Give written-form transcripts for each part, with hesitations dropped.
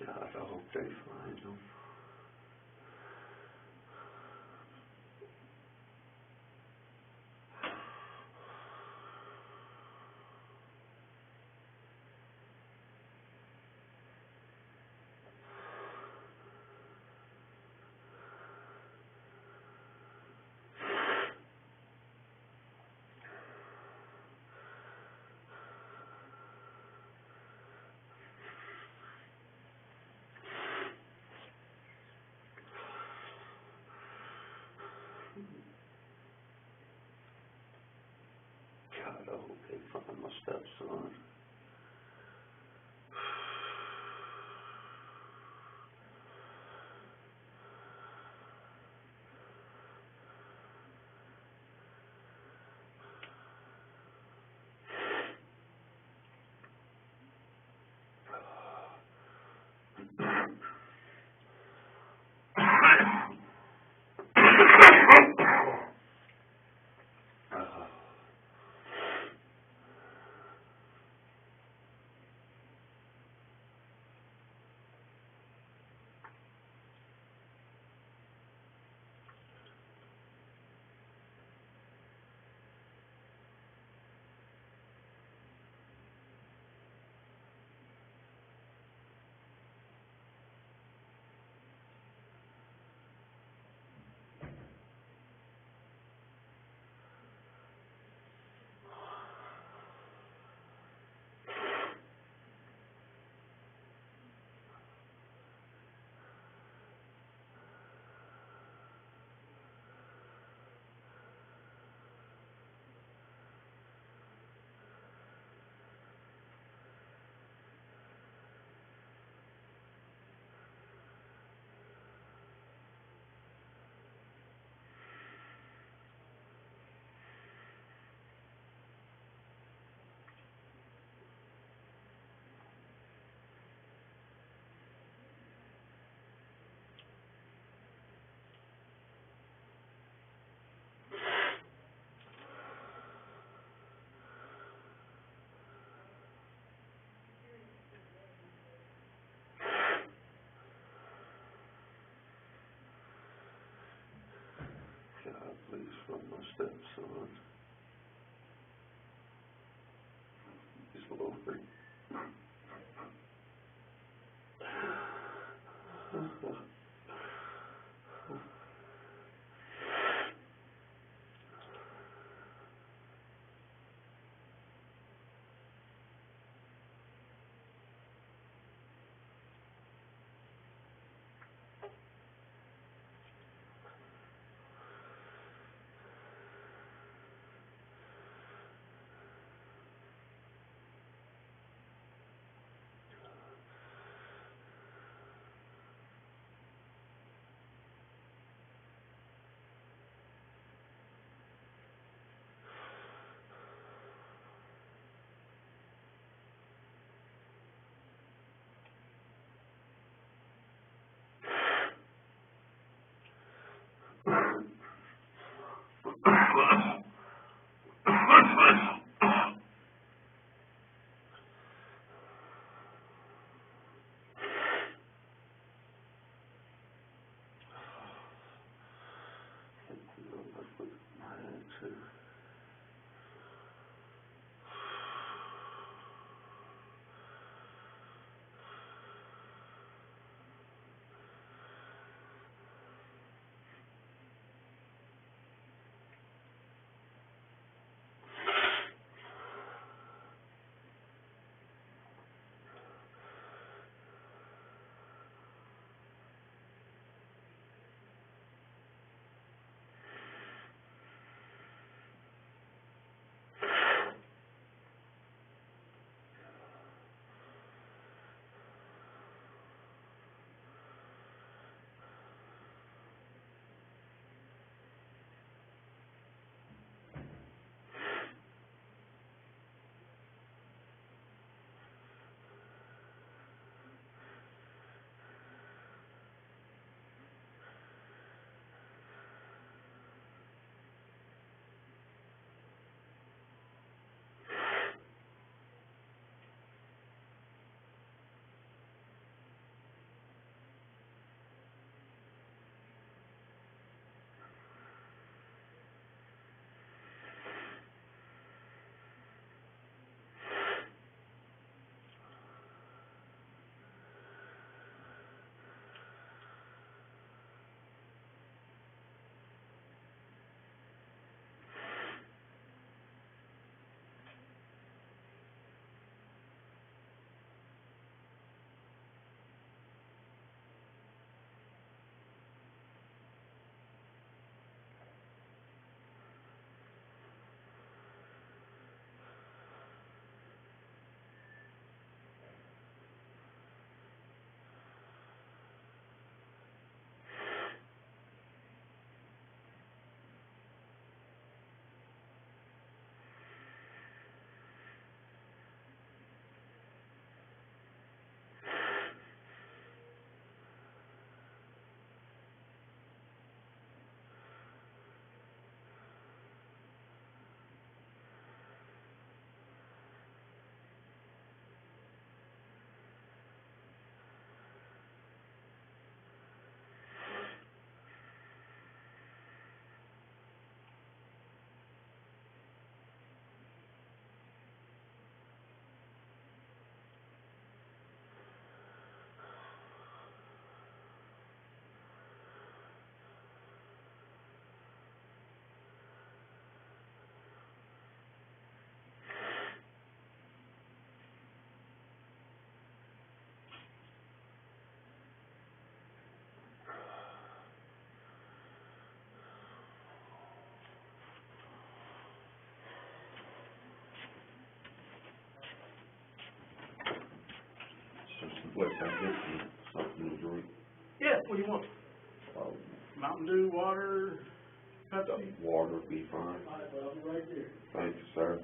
God, I hope they find them. God, I hope they find my stepson. God, please find my stepson. Please, Lord. What, can I get something to drink? Yeah, what do you want? Mountain Dew, water, Pepsi? Water would be fine. All right, well, I'll be right there. Thank you, sir.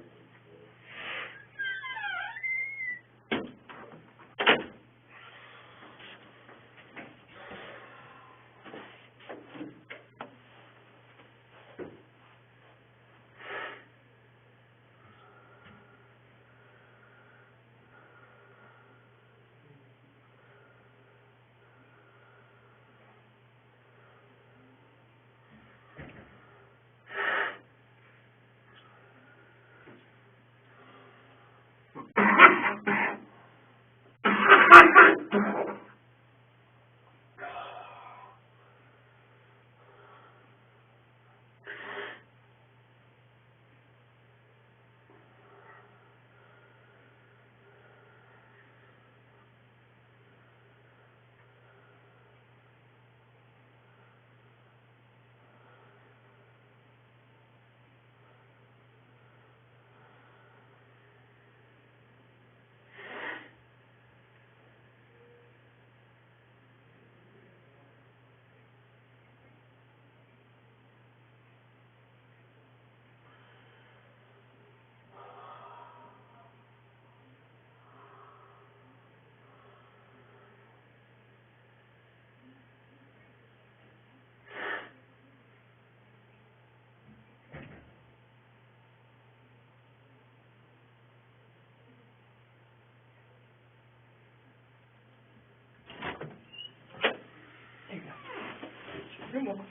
Come on.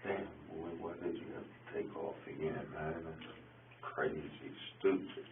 Damn, boy, why did you have to take off again, man? That's crazy, stupid.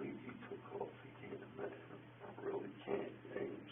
believe he took off again, man. I really can't, James.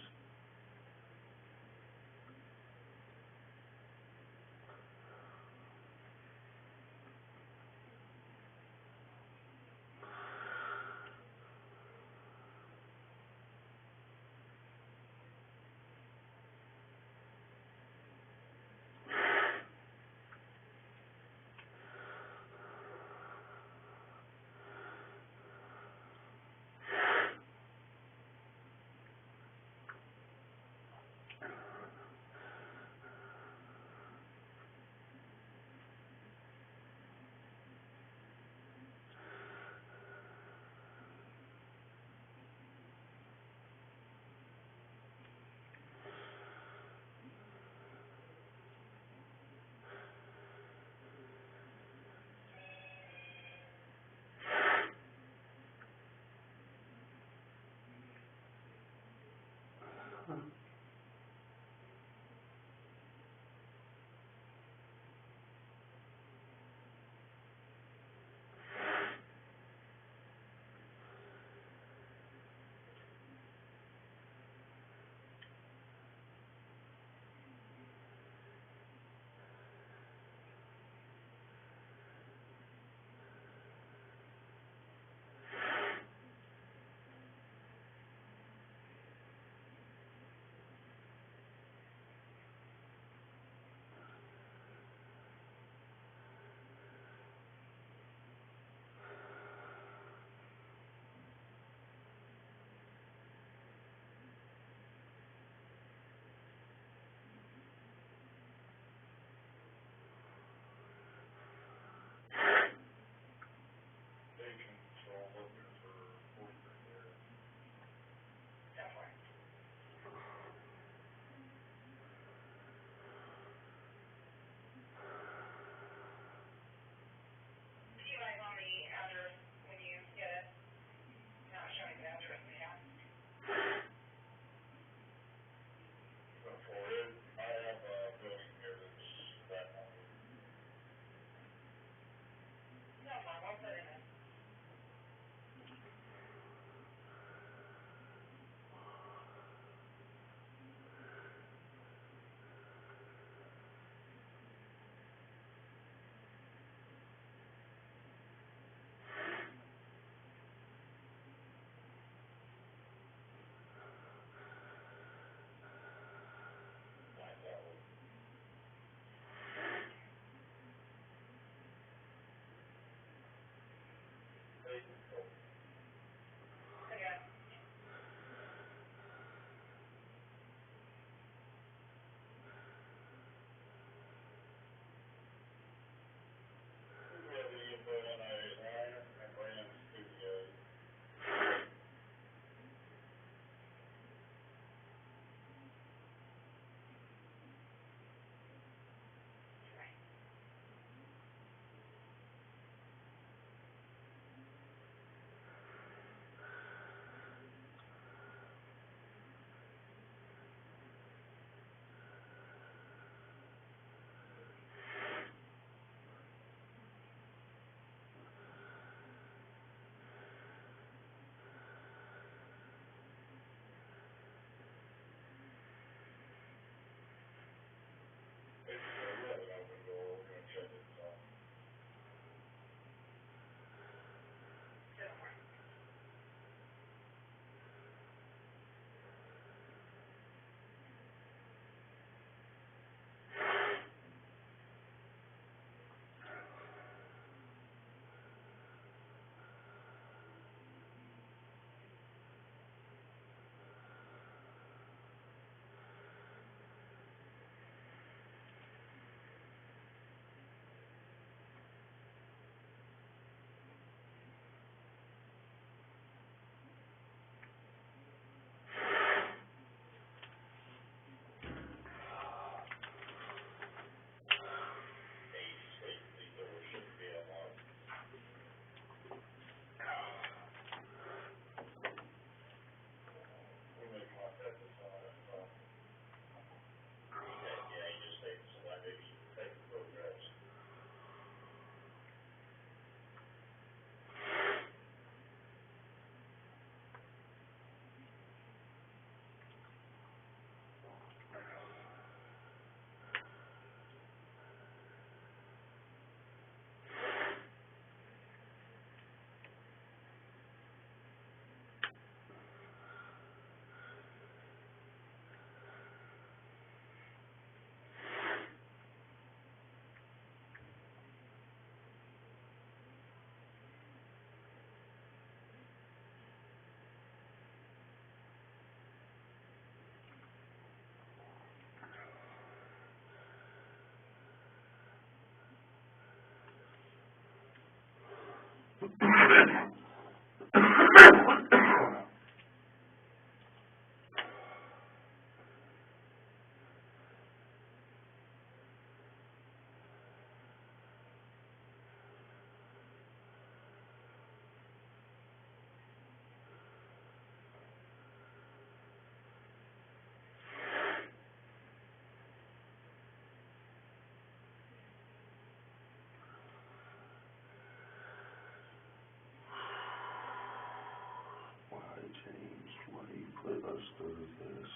James, why do you put us through this?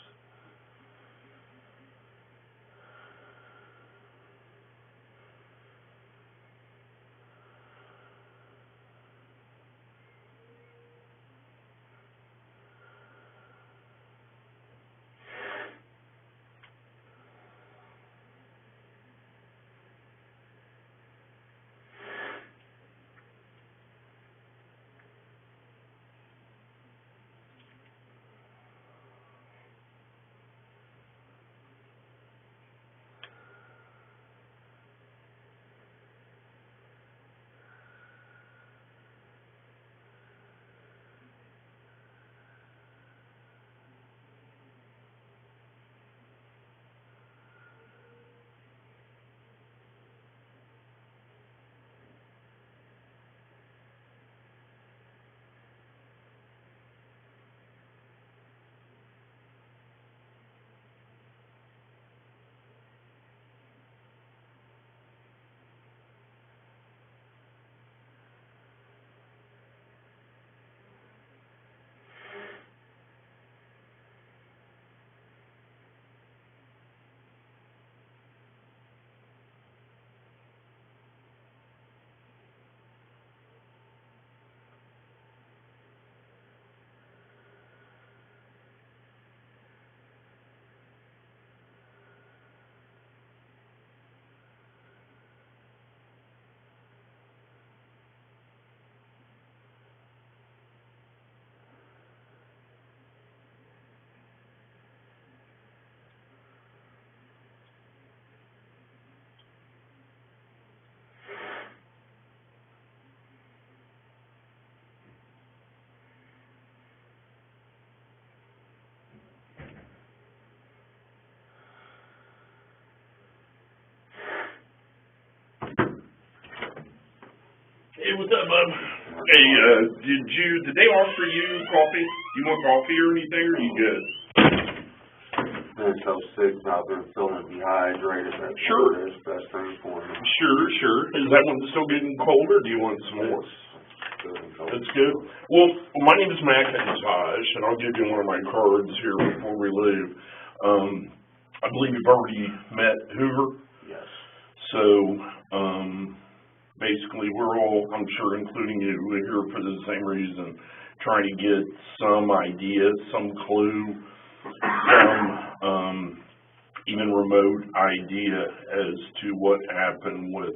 Hey, what's up, bub? Hey, did they offer you coffee? You want coffee or anything, or you good? Been so sick, I've been feeling dehydrated. That's Sure. What it is, best thing for me. Sure. Is that one still getting cold, or do you want some more? That's good. Well, my name is Macintosh, and I'll give you one of my cards here before we leave. I believe you've already met Hoover. Yes. So, basically, we're all, I'm sure, including you, we're here for the same reason, trying to get some idea, some clue, some even remote idea as to what happened with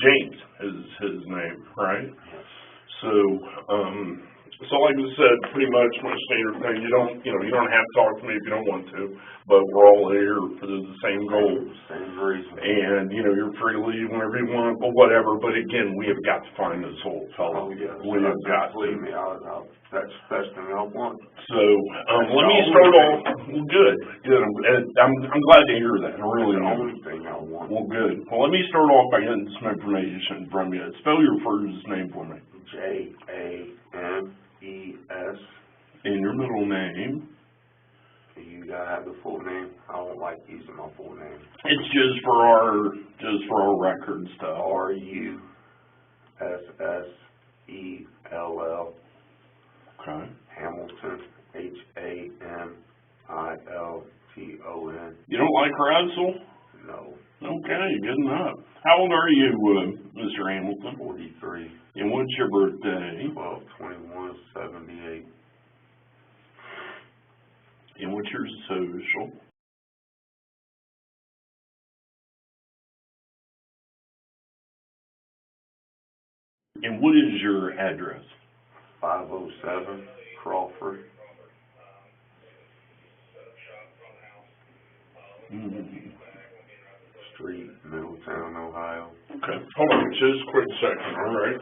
James is his name, right? Yes. So like I said, pretty much my standard thing, you don't have to talk to me if you don't want to, but we're all here for the same goal. Same reason. And, you're free to leave whenever you want, but whatever, but again, we have got to find this old fellow. Oh, yes. We have got to. Believe me, that's the best thing I want. So, let me start off, well, good, I'm glad to hear that, I really That's the am. only thing I want. Well, good. Well, let me start off by getting some information from you. Spell your first name for me. James. And your middle name. You gotta have the full name. I don't like using my full name. It's just for our record stuff. Russell. Okay. Hamilton. Hamilton. You don't like Russell? No. Okay, good enough. How old are you, Mr. Hamilton? 43. And what's your birthday? 12/21/78. And what's your social? And what is your address? 507 Crawford. Street, Middletown, Ohio. Okay, hold on just a quick second, all right?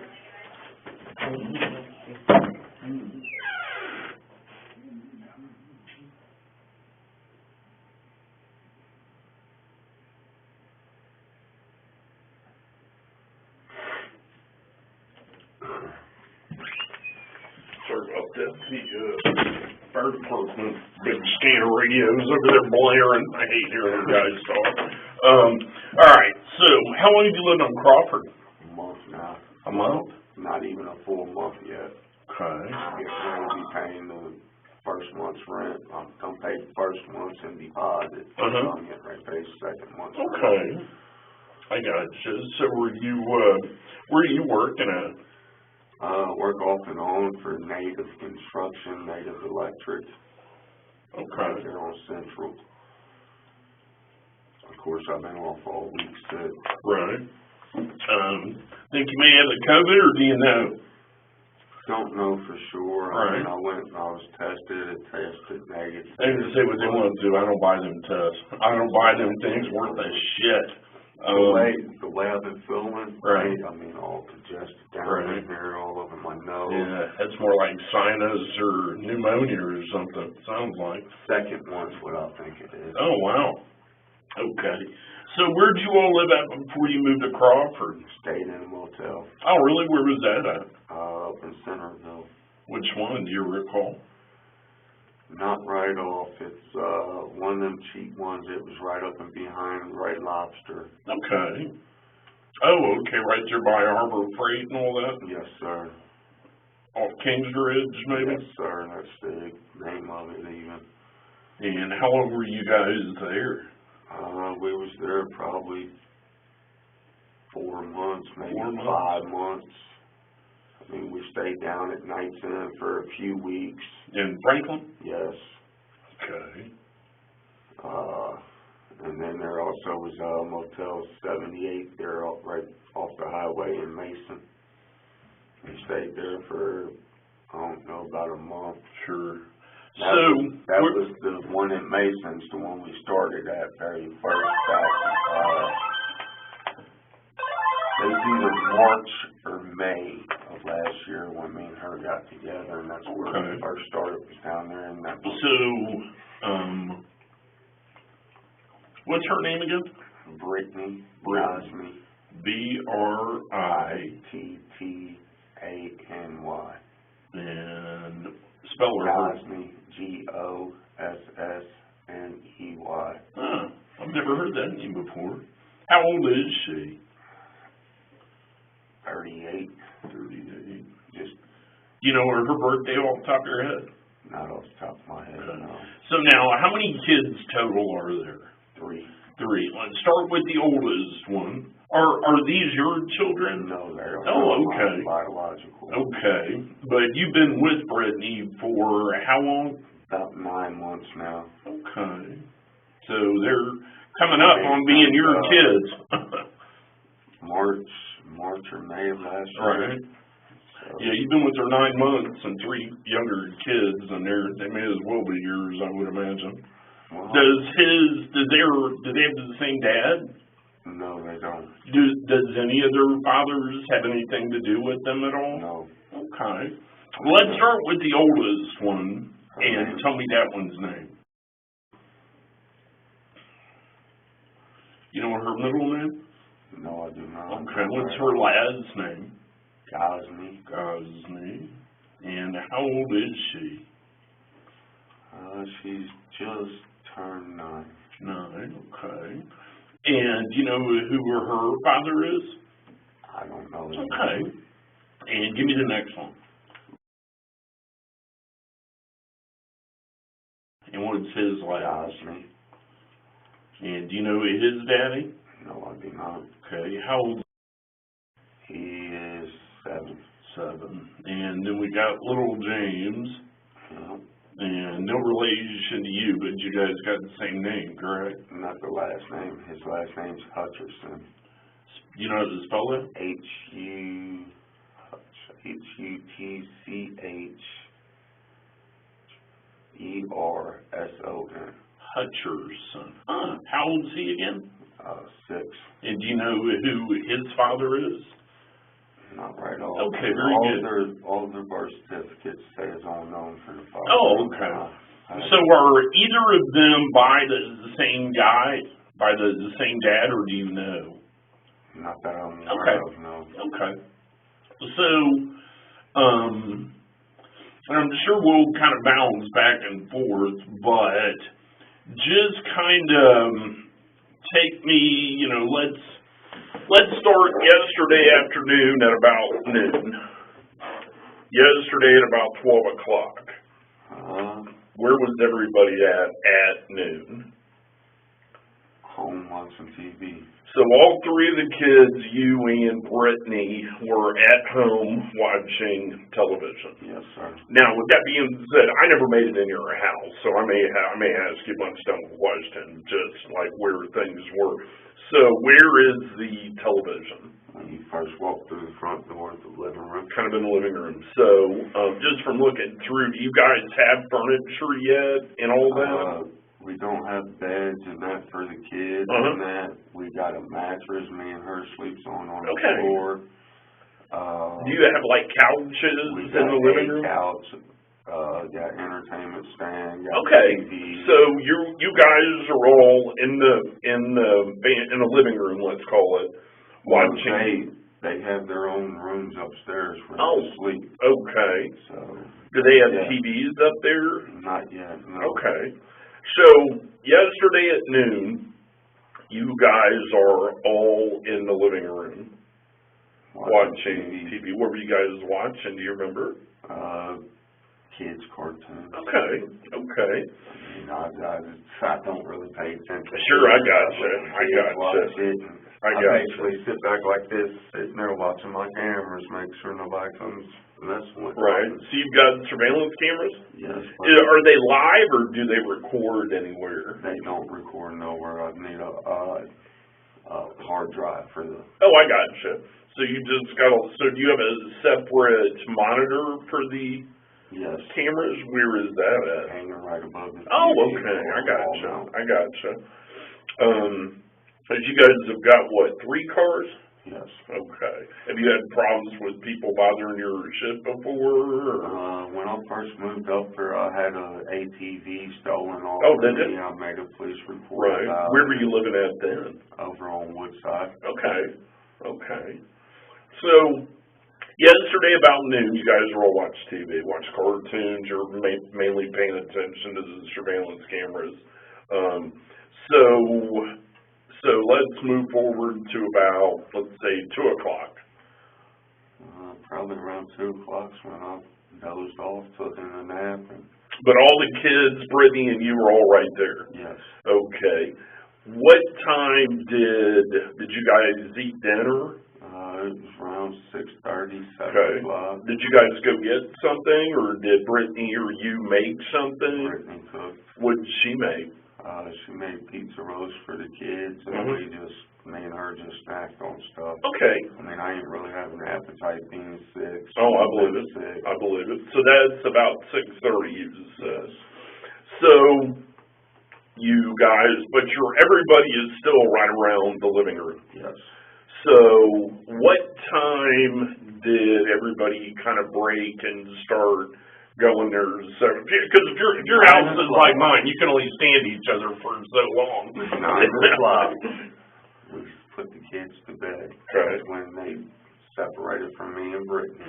Sorry about that. The fire department, big scanner radios over there blaring. I hate hearing them guys talk. All right, so how long have you lived on Crawford? A month now. A month? Not even a full month yet. Okay. Get ready to be paying the first month's rent. I'm gonna pay the first month's in deposit. So I'm getting ready to pay the second month's rent. Okay. I gotcha. So where are you working at? Work off and on for Native Construction, Native Electric. Okay. Right there on Central. Of course, I've been off all week sick. Right. Think you may have the COVID, or do you know? Don't know for sure. Right. I mean, I went and I was tested negative. They can say what they want to. I don't buy them tests. I don't buy them things worth a shit. The way I've been feeling, right. I mean, all congested down right. in here, all over my nose. Yeah, that's more like sinus or pneumonia or something, sounds like. Second one's what I think it is. Oh, wow. Okay. So where'd you all live at before you moved to Crawford? Stayed in a motel. Oh, really? Where was that at? Up in Centerville. Which one, do you recall? Not right off. It's one of them cheap ones. It was right up and behind Right Lobster. Okay. Oh, okay, right there by Harbor Freight and all that? Yes, sir. Off Kingsbridge, maybe? Yes, sir. That's the name of it, even. And how long were you guys there? We was there probably 4 months, maybe 4 months? 5 months. I mean, we stayed down at Nights Inn for a few weeks. In Franklin? Yes. Okay. And then there also was Motel 78 there right off the highway in Mason. We stayed there for, I don't know, about a month. Sure. That was the one in Mason's, the one we started at very first back. It was either March or May of last year when me and her got together, and that's where we first started, was down there in that. So, what's her name again? Brittany Gosney. Brittany. And spell her. Gosney, Gossney. Huh. I've never heard that name before. How old is she? 38. 38. Just, you know her birthday off the top of your head? Not off the top of my head, no. So now, how many kids total are there? 3. 3. Let's start with the oldest one. Are these your children? No, they're okay. Biological. Okay. But you've been with Brittany for how long? About 9 months now. Okay. So they're coming up on being your kids. March or May of last year. Right. So. Yeah, you've been with her 9 months and 3 younger kids, and they may as well be yours, I would imagine. Well, do they have the same dad? No, they don't. Does any of their fathers have anything to do with them at all? No. Okay. Well, let's start with the oldest one, and tell me that one's name. You know her middle name? No, I do not. Okay, what's her last name? Gosney. Gosney. And how old is she? She's just turned 9. 9, okay. And do you know who her father is? I don't know. Okay. And give me the next one. And what's his last? Gosney. And do you know his daddy? No, I do not. Okay. How old? He is 7. 7. And then we got little James. Yeah. And no relation to you, but you guys got the same name, correct? Not the last name. His last name's Hutchinson. You know how to spell that? Hutcherson. Hutcherson. Huh. How old is he again? 6. And do you know who his father is? Not right off. Okay, very good. All of their birth certificates say it's unknown for the father. Oh, okay. So are either of them by the same guy, by the same dad, or do you know? Not that I'm aware of, no. Okay. So, and I'm sure we'll kind of bounce back and forth, but just kind of take me, let's start yesterday afternoon at about noon. yesterday at about 12 o'clock. Where was everybody at noon? Home watching TV. So all three of the kids, you and Brittany, were at home watching television. Yes, sir. Now, with that being said, I never made it in your house, so I may ask you a bunch of dumb questions, just like where things were. So where is the television? When you first walk through the front door of the living room. Kind of in the living room. So just from looking through, do you guys have furniture yet and all that? We don't have beds and that for the kids and that. We got a mattress me and her sleeps on the floor. Do you have like couches in the living room? Couch, got entertainment stand, got TV. So you guys are all in the living room, let's call it, watching. They have their own rooms upstairs for them to sleep. Okay. So do they have TVs up there? Not yet, no. Okay. So, yesterday at noon, you guys are all in the living room watching TV. What were you guys watching? Do you remember? Kids' cartoons. Okay. I don't really pay attention. Sure, I gotcha. I basically sit back like this, sitting there watching my cameras, make sure nobody comes messing with me. Right. So you've got surveillance cameras? Yes. Are they live or do they record anywhere? They don't record nowhere. I need a hard drive for the... Oh, I gotcha. So you just got so do you have a separate monitor for the cameras? Where is that at? Hanging right above the TV. Oh, okay. I gotcha. You guys have got, what, 3 cars? Yes. Okay. Have you had problems with people bothering your shit before? When I first moved up there, I had a ATV stolen off did you? I made a police report about Where were you living at then? Over on Woodside. Okay. So, yesterday about noon, you guys were all watching TV, watch cartoons. You're mainly paying attention to the surveillance cameras. So let's move forward to about, let's say, 2 o'clock. Probably around 2 o'clock when I dozed off, took in a nap. But all the kids, Brittany and you, were all right there? Yes. Okay. What time did you guys eat dinner? It was around 6:30, 7 o'clock. Did you guys go get something, or did Brittany or you make something? Brittany cooked. What did she make? She made pizza rolls for the kids, and me and her just snacked on stuff. Okay. I mean, I ain't really having an appetite being sick. Oh, I believe it. So that's about 6:30, you said. So you guys, but everybody is still right around the living room. Yes. So what time did everybody kind of break and start going there? Because if your house is like mine, you can only stand each other for so long. 9 o'clock. We put the kids to bed. Okay. That's when they separated from me and Brittany.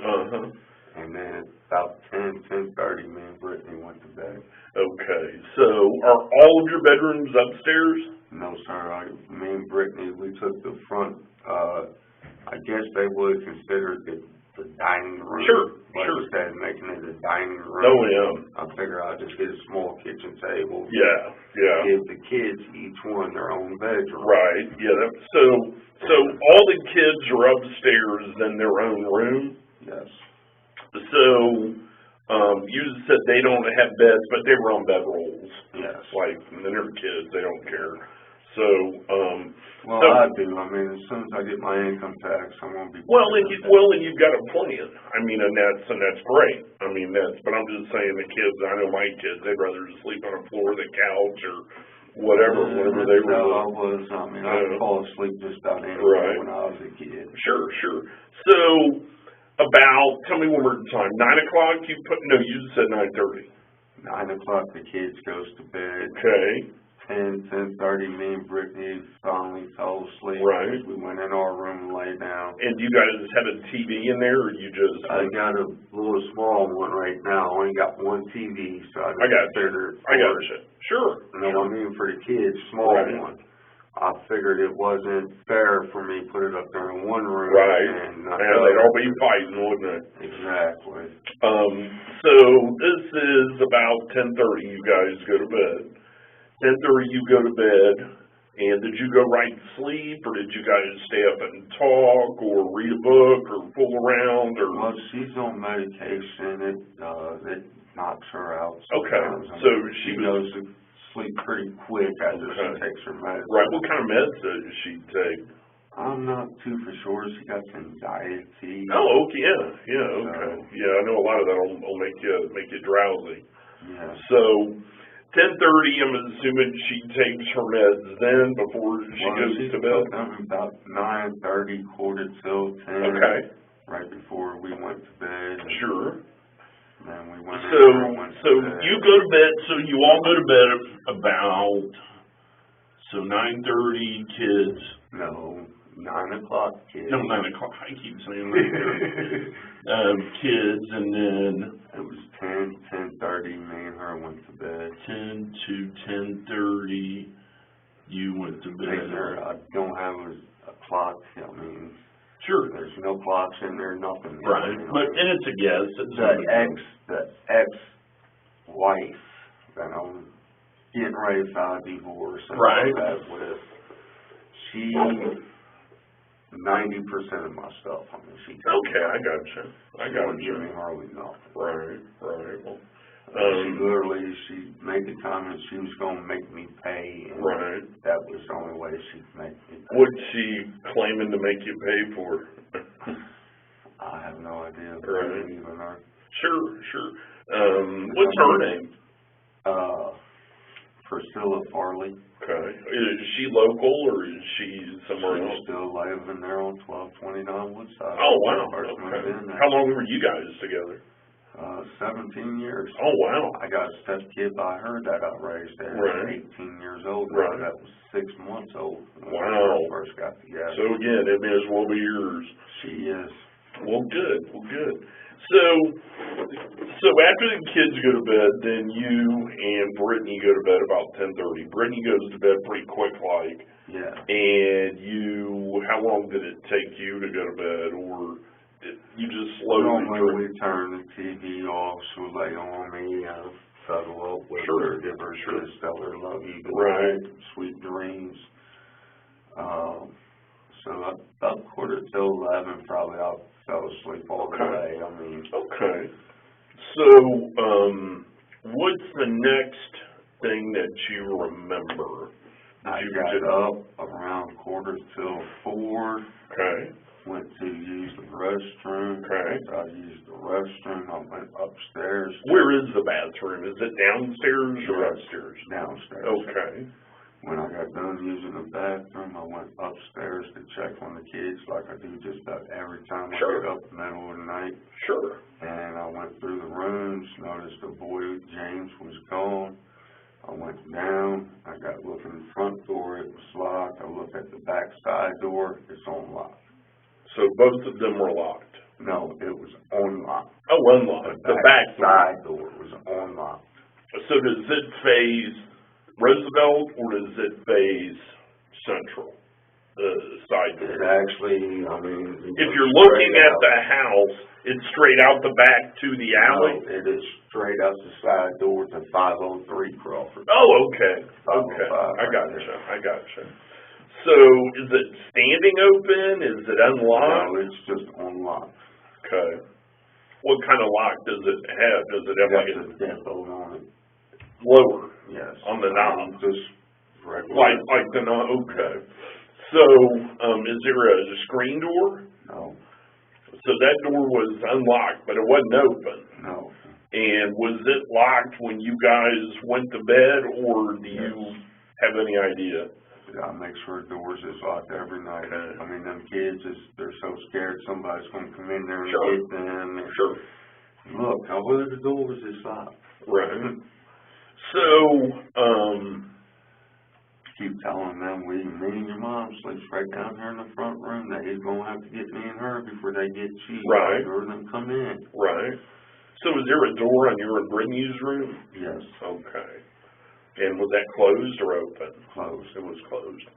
And then about 10:30, me and Brittany went to bed. Okay. So are all of your bedrooms upstairs? No, sir. Me and Brittany, we took the front. I guess they would consider the dining room. Sure. Instead of making it a dining room. Oh, yeah. I figure I'll just get a small kitchen table. Yeah. Give the kids each one their own bedroom. Right. Yeah. So all the kids are upstairs in their own room? Yes. So you said they don't have beds, but they were on bed rolls. Yes. Like, they're kids, they don't care. So, I do. I mean, as soon as I get my income tax, I'm going to be... and you've got a plan. I mean, and that's great. I mean, but I'm just saying the kids, I know my kids, they'd rather sleep on the floor, the couch, or whatever they were. I'd fall asleep just about anywhere when I was a kid. Sure. So, tell me one more time, 9 o'clock, you said 9:30. 9 o'clock, the kids goes to bed. Okay. 10:30, me and Brittany finally fell asleep. Right. We went in our room and lay down. And you guys have a TV in there, or you just... I got a little small one right now. I only got one TV, so I got you. Sure. You know what I mean? For the kids, small one. I figured it wasn't fair for me to put it up there in one room. Right. And not Yeah, they'd all be fighting, wouldn't it? Exactly. So this is about 10:30, you guys go to bed. 10:30, you go to bed, and did you go right to sleep, or did you guys stay up and talk, or read a book, or fool around, or? Well, she's on medication. It knocks her out Okay, sometimes. so she goes to sleep pretty quick after she takes her medicine. Right, what kind of meds does she take? I'm not too for sure. She got anxiety. Oh, okay, yeah, okay. Yeah, I know a lot of that will make you drowsy. Yeah. So, 10:30, I'm assuming she takes her meds then before she goes to bed? Well, about 9:30, quarter till 10. Okay. Right before we went to bed. Sure. And we went So you go to bed, so you all go to bed about, 9:30 kids. No, 9 o'clock kids. No, 9 o'clock, I keep saying 9:30. Kids, and then. It was 10:30, me and her went to bed. 10 to 10:30, you went to bed. Make sure I don't have a clock, I mean. Sure. There's no clocks in there, nothing. Right, and it's a guess. The ex-wife that I'm getting ready to file divorce and all that with, she, 90% of my stuff, I mean, she. Okay, I gotcha. She wouldn't give me hardly nothing. Right. Well, she made the comment she was going to make me pay, and that was the only way she'd make me pay. What's she claiming to make you pay for? I have no idea. Right. Even her. Sure. What's her name? Priscilla Farley. Okay. Is she local, or is she somewhere else? She's still living there on 1229 Woodside. Oh, wow. Okay. How long were you guys together? 17 years. Oh, wow. I got a step kid by her that I raised there. Right. 18 years old. Right. That was 6 months old when wow. we first got together. So again, it may as well be yours. She is. Well, good. So after the kids go to bed, then you and Brittany go to bed about 10:30. Brittany goes to bed pretty quick, like. Yeah. And how long did it take you to go to bed, or you just slowly? Normally we turn the TV off, she'll lay on me, cuddle up with her, give her a kiss, tell her love you, sweet dreams. So about quarter till 11, probably I fell asleep all the way. I mean. Okay. So, what's the next thing that you remember? I got up around quarter till 4. Okay. Went to use the restroom. Okay. I used the restroom. I went upstairs. Where is the bathroom? Is it downstairs or upstairs? Downstairs. Okay. When I got done using the bathroom, I went upstairs to check on the kids like I do just about every time I get up in the middle of the night. Sure. And I went through the rooms, noticed the boy, James, was gone. I went down. I got to look in the front door. It was locked. I looked at the back side door. It's unlocked. So both of them were locked? No, it was unlocked. Oh, unlocked. The back side door was unlocked. So does it face Roosevelt, or does it face Central? The side door? It actually, I mean... If you're looking at the house, it's straight out the back to the alley? No, it is straight out the side door to 503 Crawford. Oh, okay. Okay. I gotcha. So, is it standing open? Is it unlocked? No, it's just unlocked. Okay. What kind of lock does it have? Does it have like a deadbolt on it? Lower? Yes. On the knob? Just regular. Like the knob? Okay. So, is there a screen door? No. So that door was unlocked, but it wasn't open? No. And was it locked when you guys went to bed, or do you have any idea? I make sure doors is locked every night. Okay. I mean, them kids, they're so scared somebody's going to come in there and get them. Sure. Look, whether the doors is locked. Right. So, keep telling them me and your mom sleeps right down here in the front room. That he's going to have to get me and her before they get you. Right. Or them come in. Right. So is there a door on your and Brittany's room? Yes. Okay. And was that closed or open? Closed. It was closed.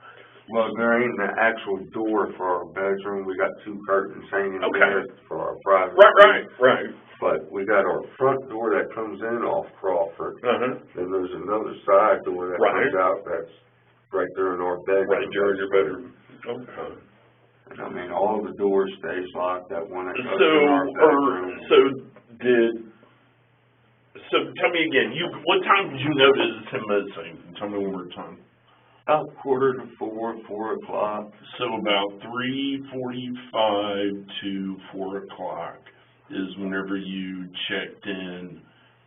Well, there ain't an actual door for our bedroom. We got 2 curtains hanging Okay. there for our private. Right. But we got our front door that comes in off Crawford. Uh-huh. Then there's another side door that Right. comes out that's right there in our bedroom. Right there in your bedroom. Okay. And I mean, all the doors stays locked. That one that goes in our bedroom. So tell me again, what time did you notice him missing? Tell me one more time. About 3:45, 4 o'clock. So about 3:45 to 4 o'clock is whenever you checked in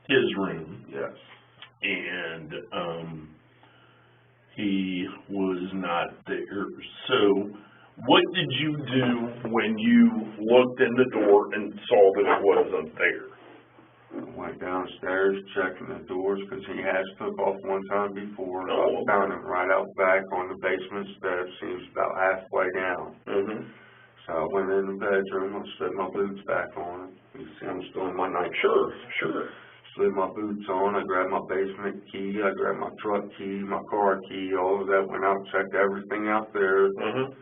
his room. Yes. And, he was not there. So what did you do when you looked in the door and saw that it wasn't there? I went downstairs checking the doors because he has took off one time before. Oh, I found him right out back on the basement steps. He was about halfway down. Mm-hmm. So I went in the bedroom. I slid my boots back on. You see, I'm still in my night. Sure. Slid my boots on. I grabbed my basement key. I grabbed my truck key, my car key. All of that. Went out, checked everything out there. Mm-hmm.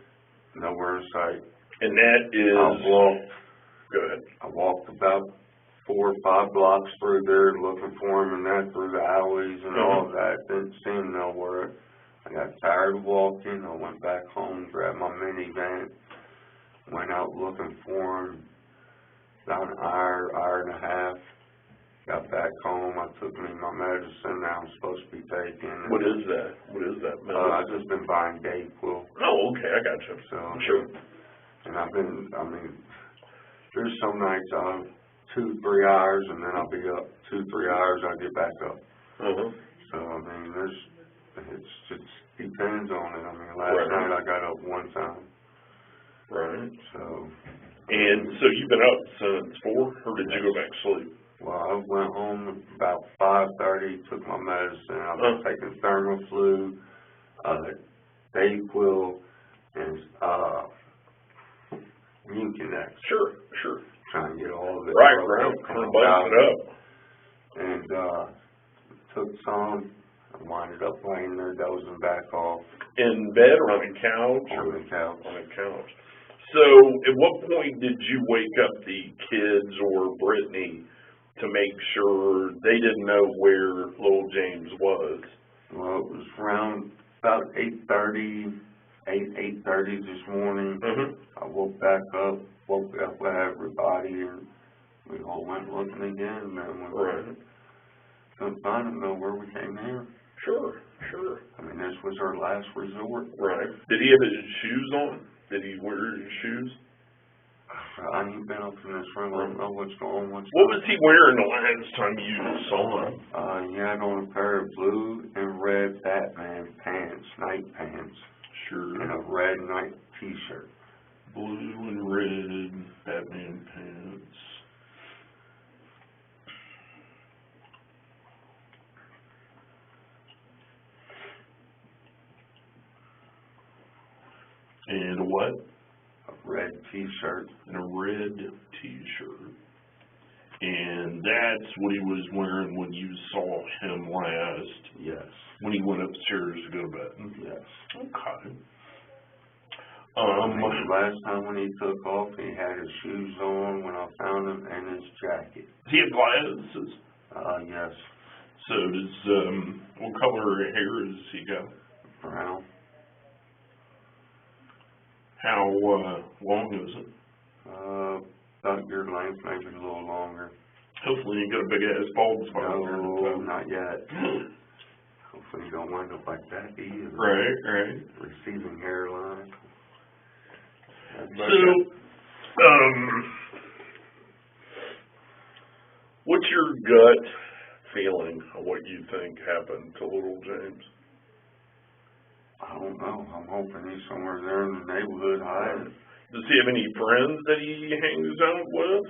Nowhere in sight. And that is... Go ahead. I walked about 4 or 5 blocks through there looking for him and that through the alleys and all of that. Didn't see him nowhere. I got tired of walking. I went back home, grabbed my minivan, went out looking for him. About an hour and a half. Got back home. I took me my medicine that I'm supposed to be taking. What is that? Medicine? I've just been buying Dayquil. Oh, okay, I got you. So, sure. And there's some nights I'll 2-3 hours, and then I'll be up 2-3 hours, I'll get back up. Uh-huh. So, it just depends on it. Last night I got up one time. Right. So. And so you've been up since 4, or did you go back to sleep? Well, I went home about 5:30, took my medicine. I've been taking Thermoflu, Dayquil, and Mucinex. Sure. Trying to get all of it. Right, trying to balance it up. And took some. I winded up laying there, dozing back off. In bed or on a couch? On the couch. On a couch. So, at what point did you wake up the kids or Brittany to make sure they didn't know where little James was? Well, it was around about 8:30 this morning. Mm-hmm. I woke back up, woke up with everybody, and we all went looking again, and then we couldn't find him nowhere. We came here. Sure. This was our last resort. Right. Did he have his shoes on? Did he wear his shoes? I ain't been up in this room. I don't know what's going on. What was he wearing the last time you saw him? He had on a pair of blue and red Batman pants, night pants. Sure. And a red night t-shirt. Blue and red Batman pants. And a what? A red t-shirt. And a red t-shirt. And that's what he was wearing when you saw him last? Yes. When he went upstairs to go to bed? Yes. Okay. Last time when he took off, he had his shoes on when I found him and his jacket. Does he have glasses? Yes. So does, what color hair does he got? Brown. How long is it? About your length, maybe a little longer. Hopefully you got a big ass bald spot. No, not yet. Hopefully you don't wind up like that either. Right. Receiving hairline. So, what's your gut feeling of what you think happened to little James? I don't know. I'm hoping he's somewhere there in the neighborhood hiding. Does he have any friends that he hangs out with?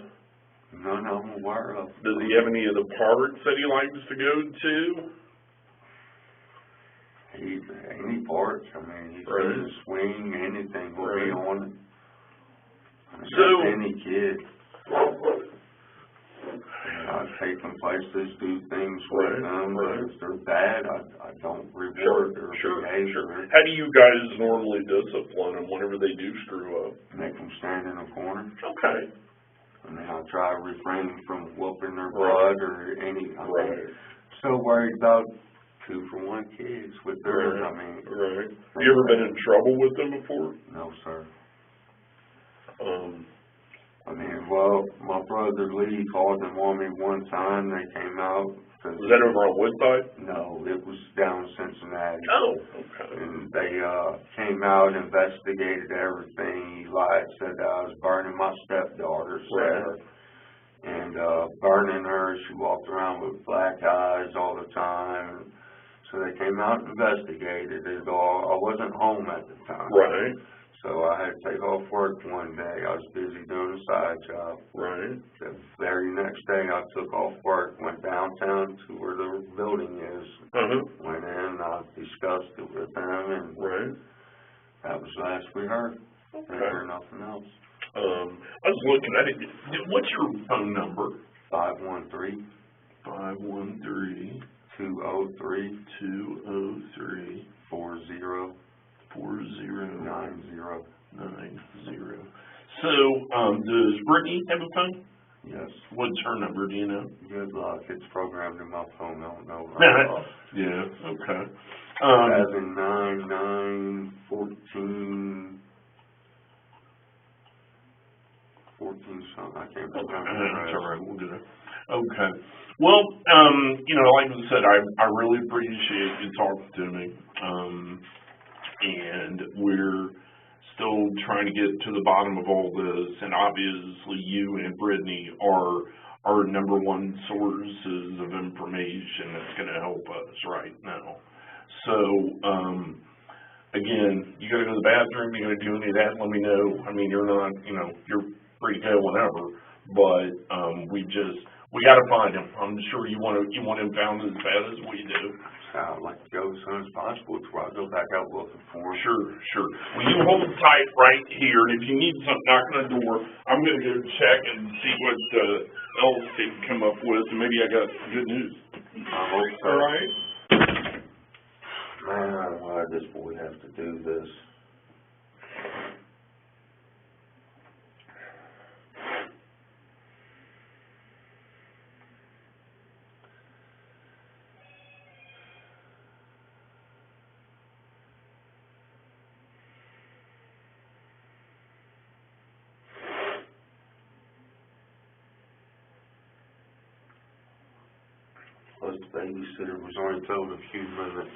None I'm aware of. Does he have any of the parks that he likes to go to? Any parks. He's in the swing, anything will be on it. Any kid. I I've taken places, do things with Right, them, but right. if they're bad, I don't reward their behavior. How do you guys normally discipline them whenever they do screw up? Make them stand in a corner. Okay. I mean, I try to refrain from whooping their butt or any, I mean, so worried about 2-for-1 kids with theirs, I mean. Right. Have you ever been in trouble with them before? No, sir. Um, I mean, well, my brother Lee called them on me one time, they came out. was that over on Woodside? No, it was down in Cincinnati. Oh, okay. And they, came out, investigated everything. He lied, said that I was burning my stepdaughter's hair. And, burning her, she walked around with black eyes all the time. So they came out and investigated it all. I wasn't home at the time. Right. So I had to take off work one day. I was busy doing a side job. Right. The very next day I took off work, went downtown to where the building is. Went in, I discussed it with them, and that was the last we heard. Didn't hear nothing else. I was looking at it. What's your phone number? 513 513 203 203 40 90. So, does Brittany have a phone? Yes. What's her number, do you know? Good luck. It's programmed in my phone. I don't know. Yeah, okay. 79914 something. I can't remember. That's all right, we'll do that. Okay. Well, like I said, I really appreciate you talking to me. And we're still trying to get to the bottom of all this, and obviously you and Brittany are our number one sources of information that's going to help us right now. So, again, you got to go to the bathroom, you got to do any of that, let me know. I mean, you're not, you're free to go whenever, but we got to find him. I'm sure you want him found as bad as we do. I'd like to go as soon as possible before I go back out looking for him. Sure. Well, you hold tight right here, and if you need something knocking on the door, I'm going to go check and see what else they can come up with, and maybe I got good news. I hope so. All right? Man, why does this boy have to do this? Plus, the babysitter was only told a few minutes.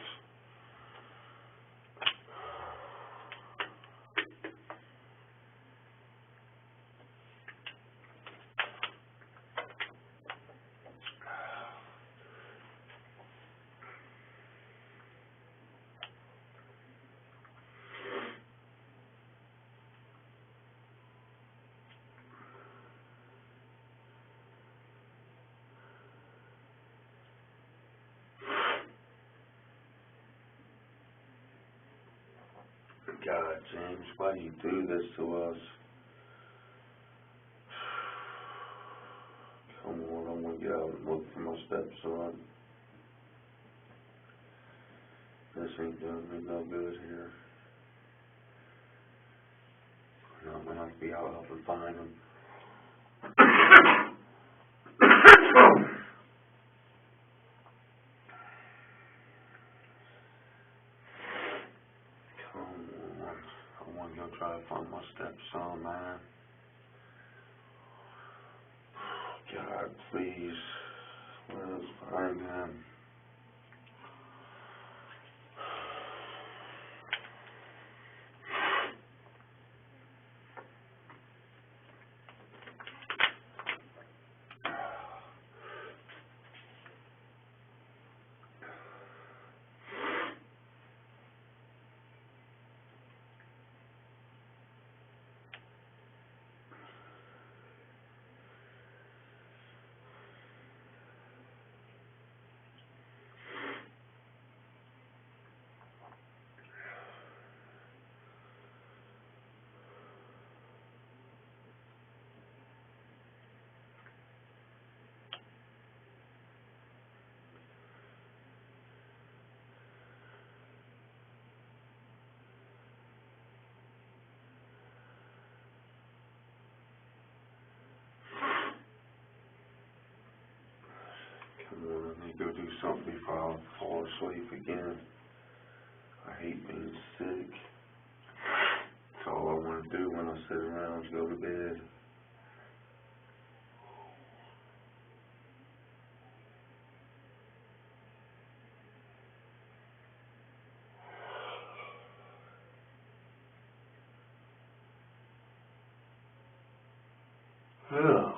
God, James, why do you do this to us? Come on, I'm gonna get out and look for my stepson. This ain't doing me no good here. I'm gonna have to be out and find him. I want to go try to find my stepson, man. God, please, let us find him. something before I fall asleep again. I hate being sick. That's all I want to do when I sit around is go to bed. Yeah.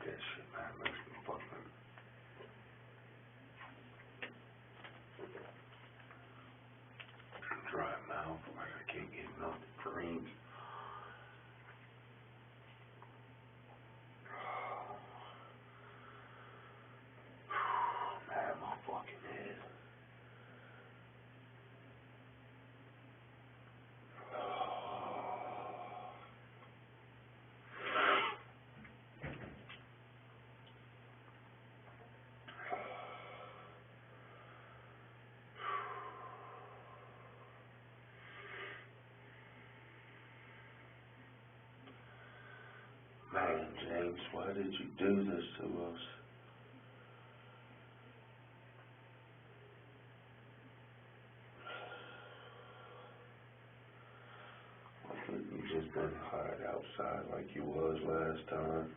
That shit, man, makes me fucking dry mouth, like I can't get enough greens. Man, my fucking head. Man, James, why did you do this to us? Why couldn't you just been hide outside like you was last time?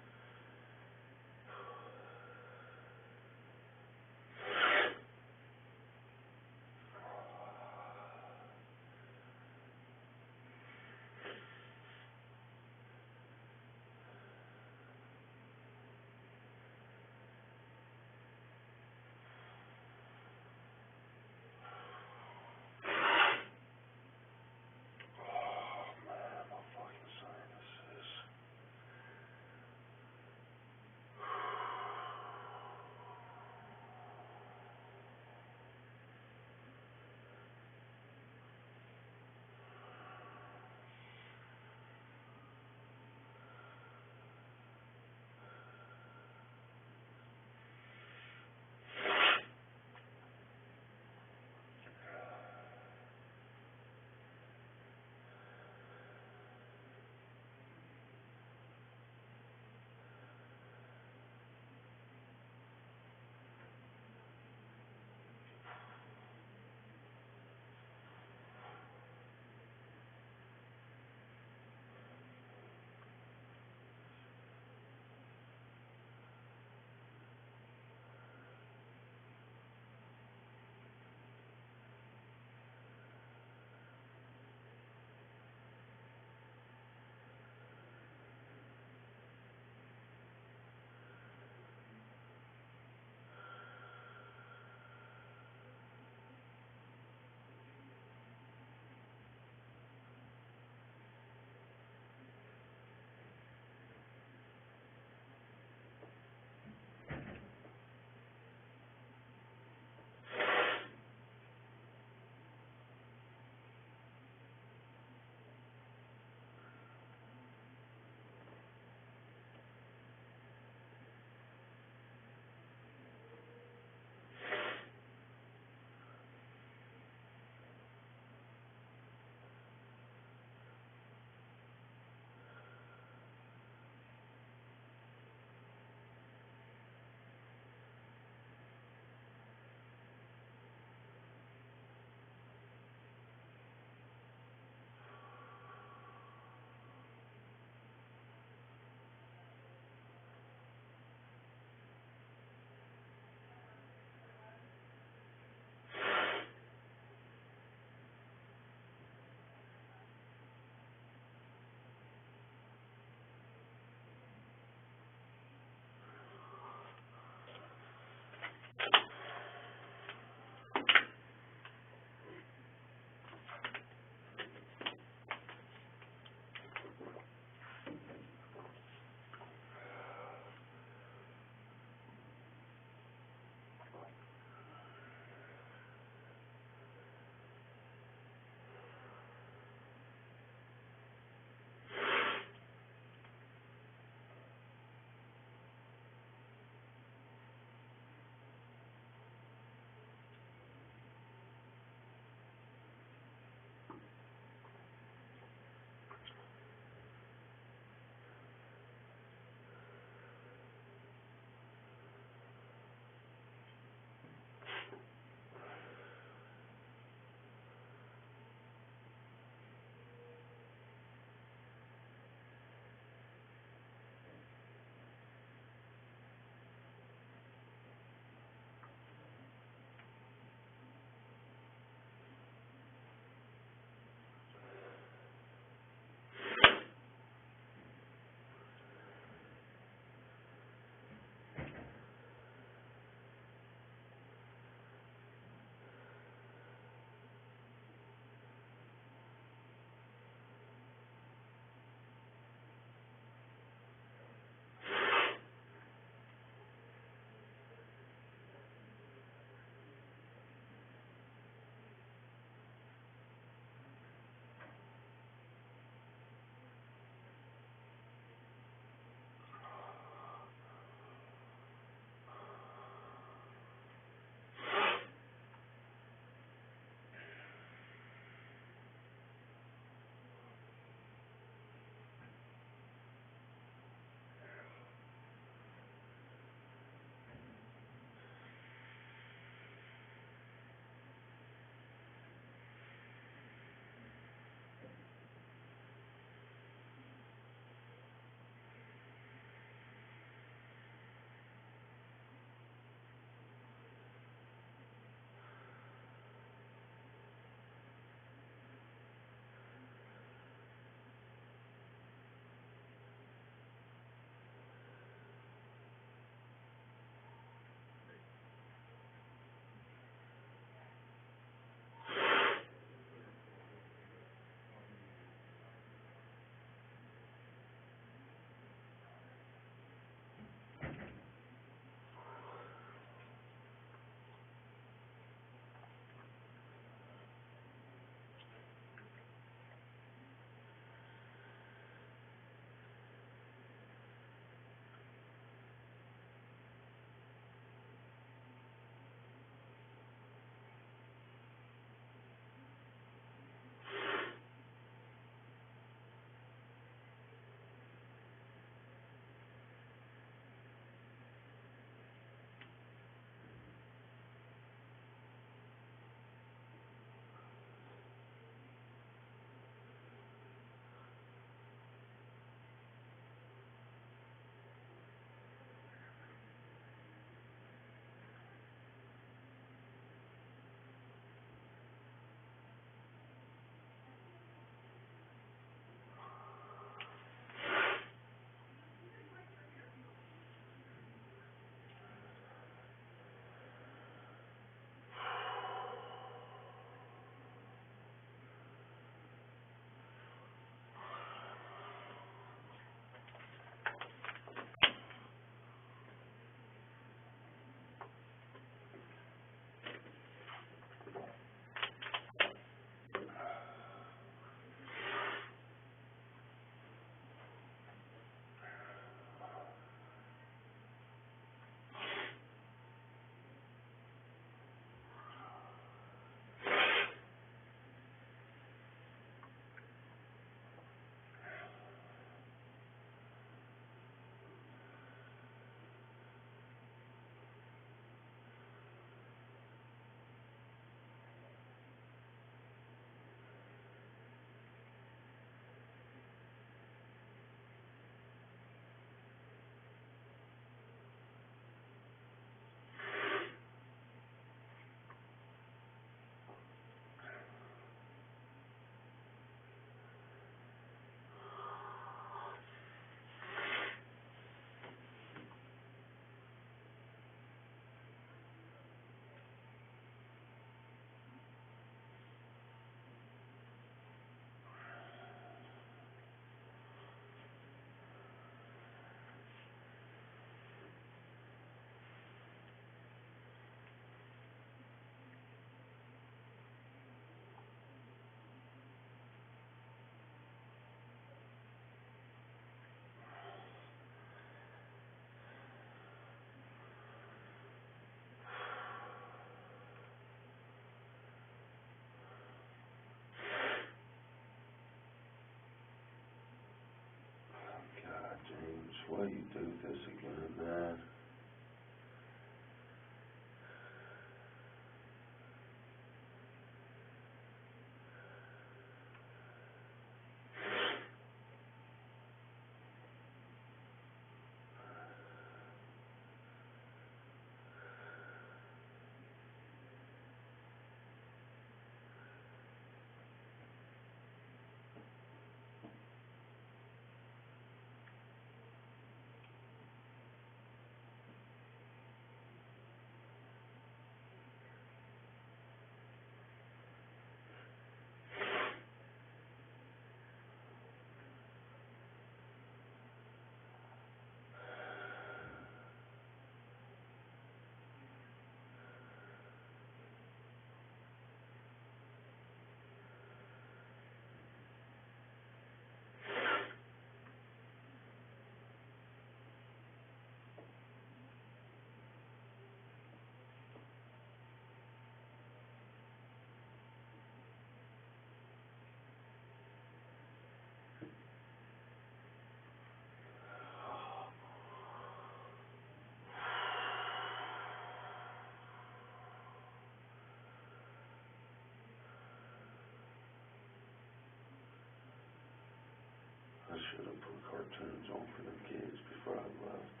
I should have put cartoons on for them kids before I left.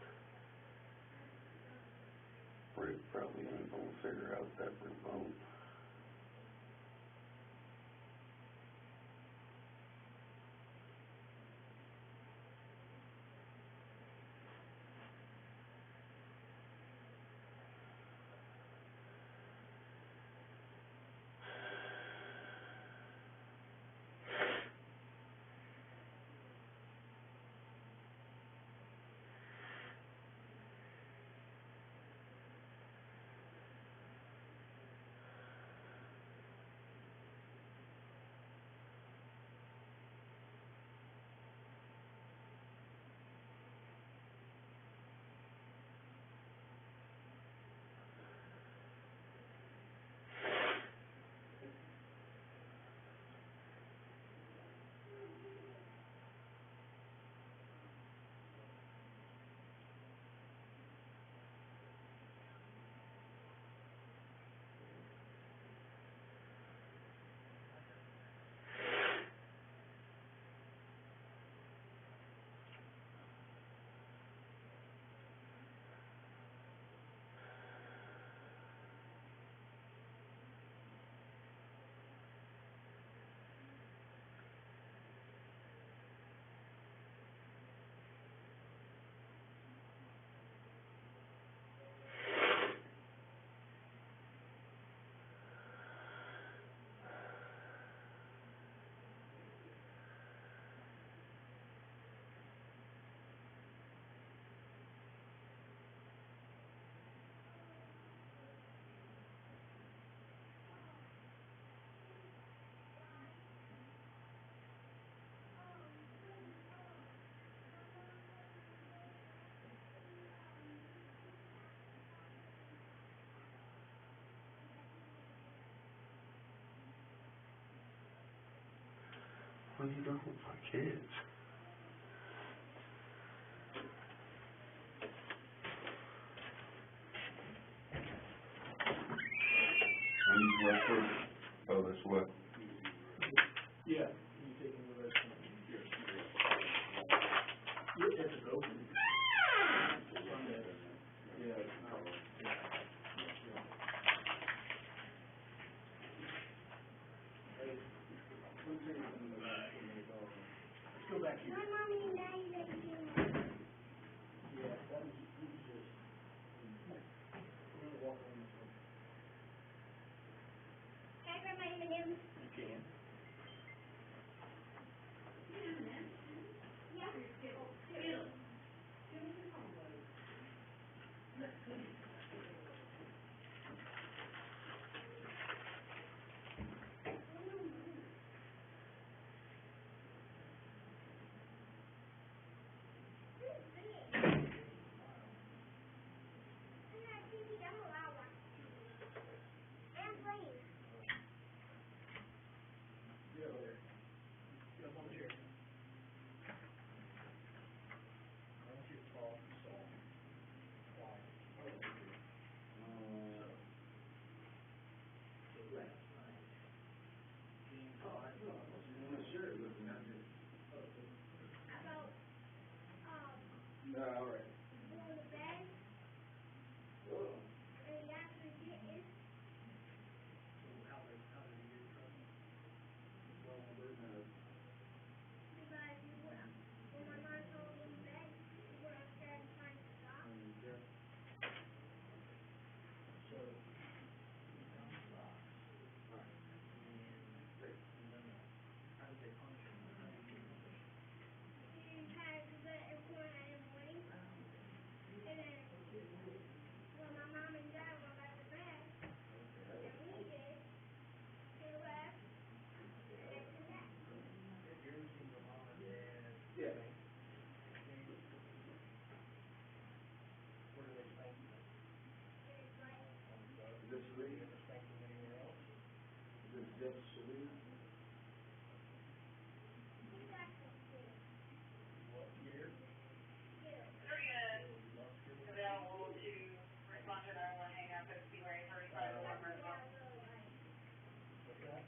Rick probably ain't gonna figure out that remote. What are you doing with my kids? Oh, that's what? Yeah. You taking the rest of it? Yes. It's open. Yeah. Let's go back here. My mommy and daddy live here. Yeah, that was just. We're gonna walk on this one. Can I grab my M&M's? You can. No, all right. Going to bed? Oh. And after getting? So how did you get in trouble? Well, because when my mom told me in bed, you were upstairs trying to stop. Yeah. So, you found the box. Right. And then, how did they punish him? How did you punish him? You had to put it in corner in the morning. And then, when my mom and dad went back to bed, and we did, they left, and they came back. Have you ever seen your mom and dad? Yeah. Where do they spank you? In his butt. Is this Serena? Ever spank you anywhere else? Is this just Serena? He's actually scared. What, scared? Scared. Available to respond to 911 hang up at Speedway 35 What's that?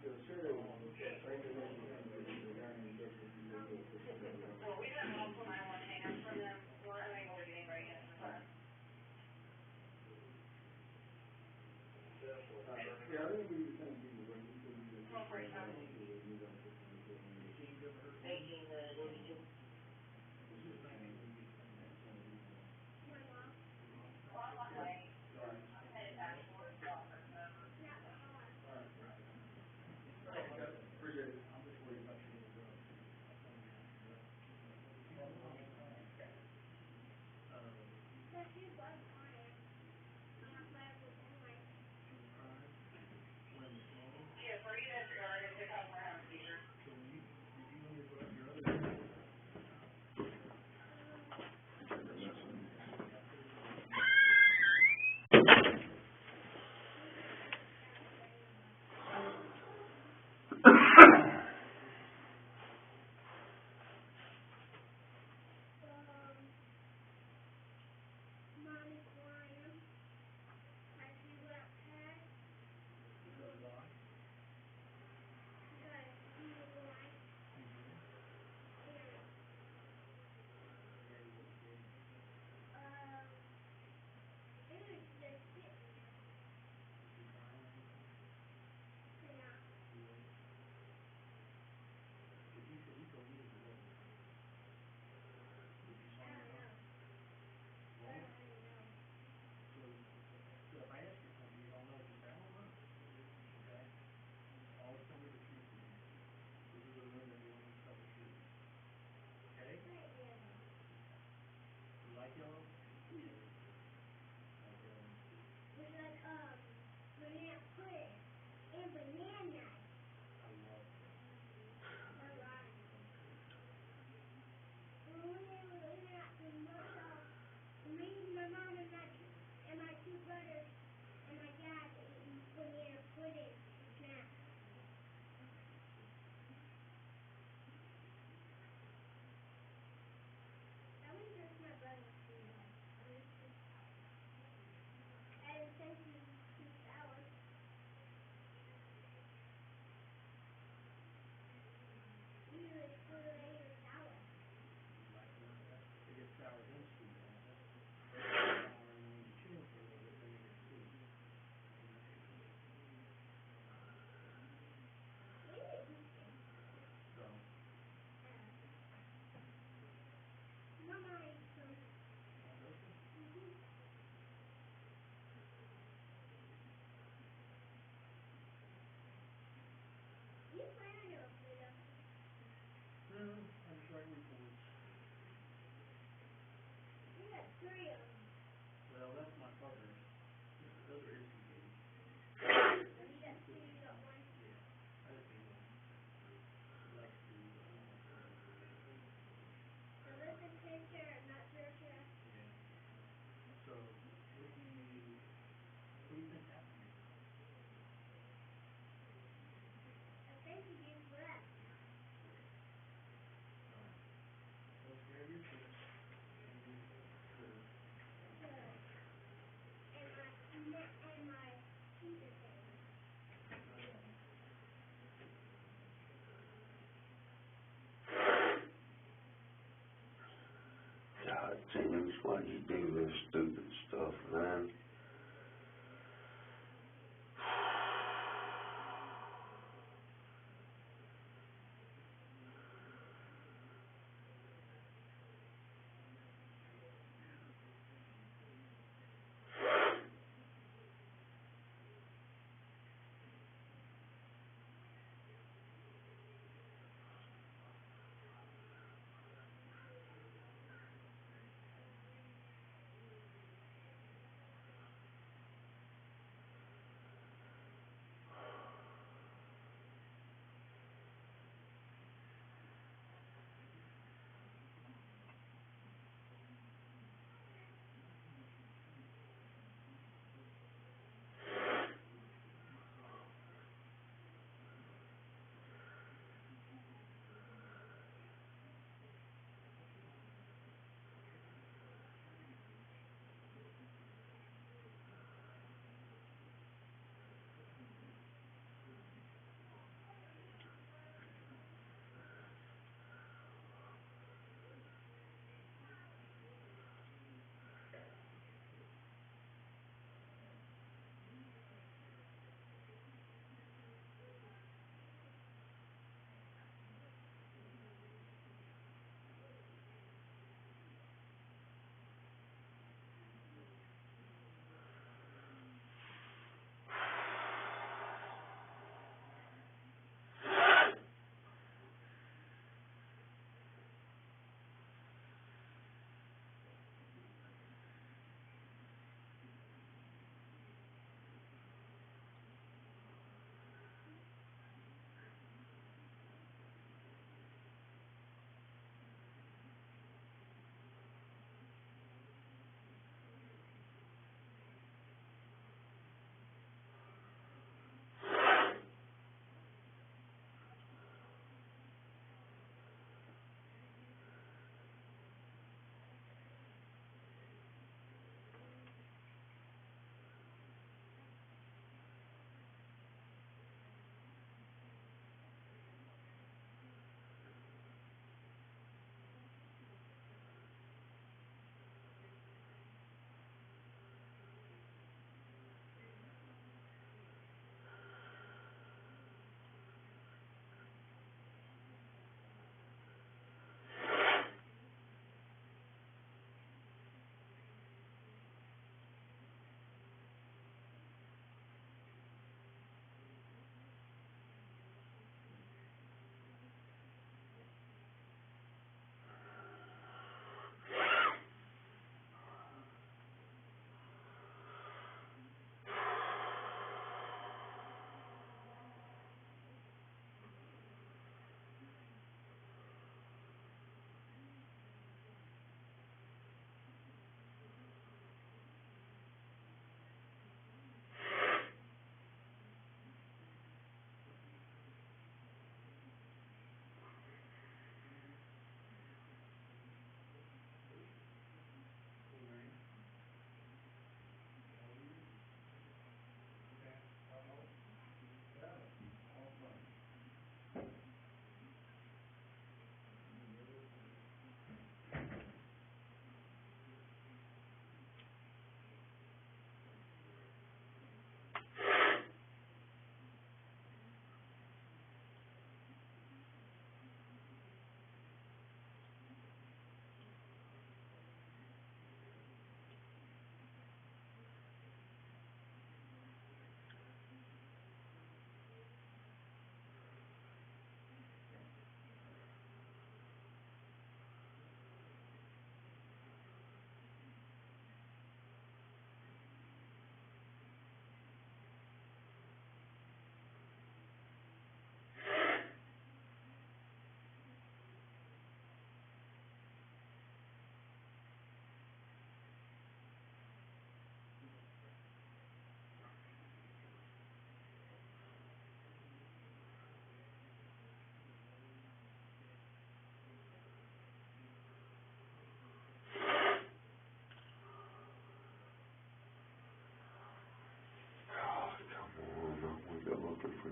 the serial one. Okay. But she was crying. My flag was on my Yeah, for you, that's regarding to come around, Peter. mommy crying. Like she went past. She got a fever going. And it was just sitting there. Yeah. I don't know. I don't really know. Great yellow. It's like banana pudding and bananas. A lot. When we were living at the motel, me, my mom, and my two brothers and my dad eating banana pudding snacks. That was just my brother's food. I didn't think he was too sour. Usually food later sour. We didn't eat it. Mama ate some. You plan on your food up. You got 3 of them. So you got 2, you got 1. So this is his share, not your share. I think he just left. And my pizza thing. God, James, why you do this stupid stuff, man?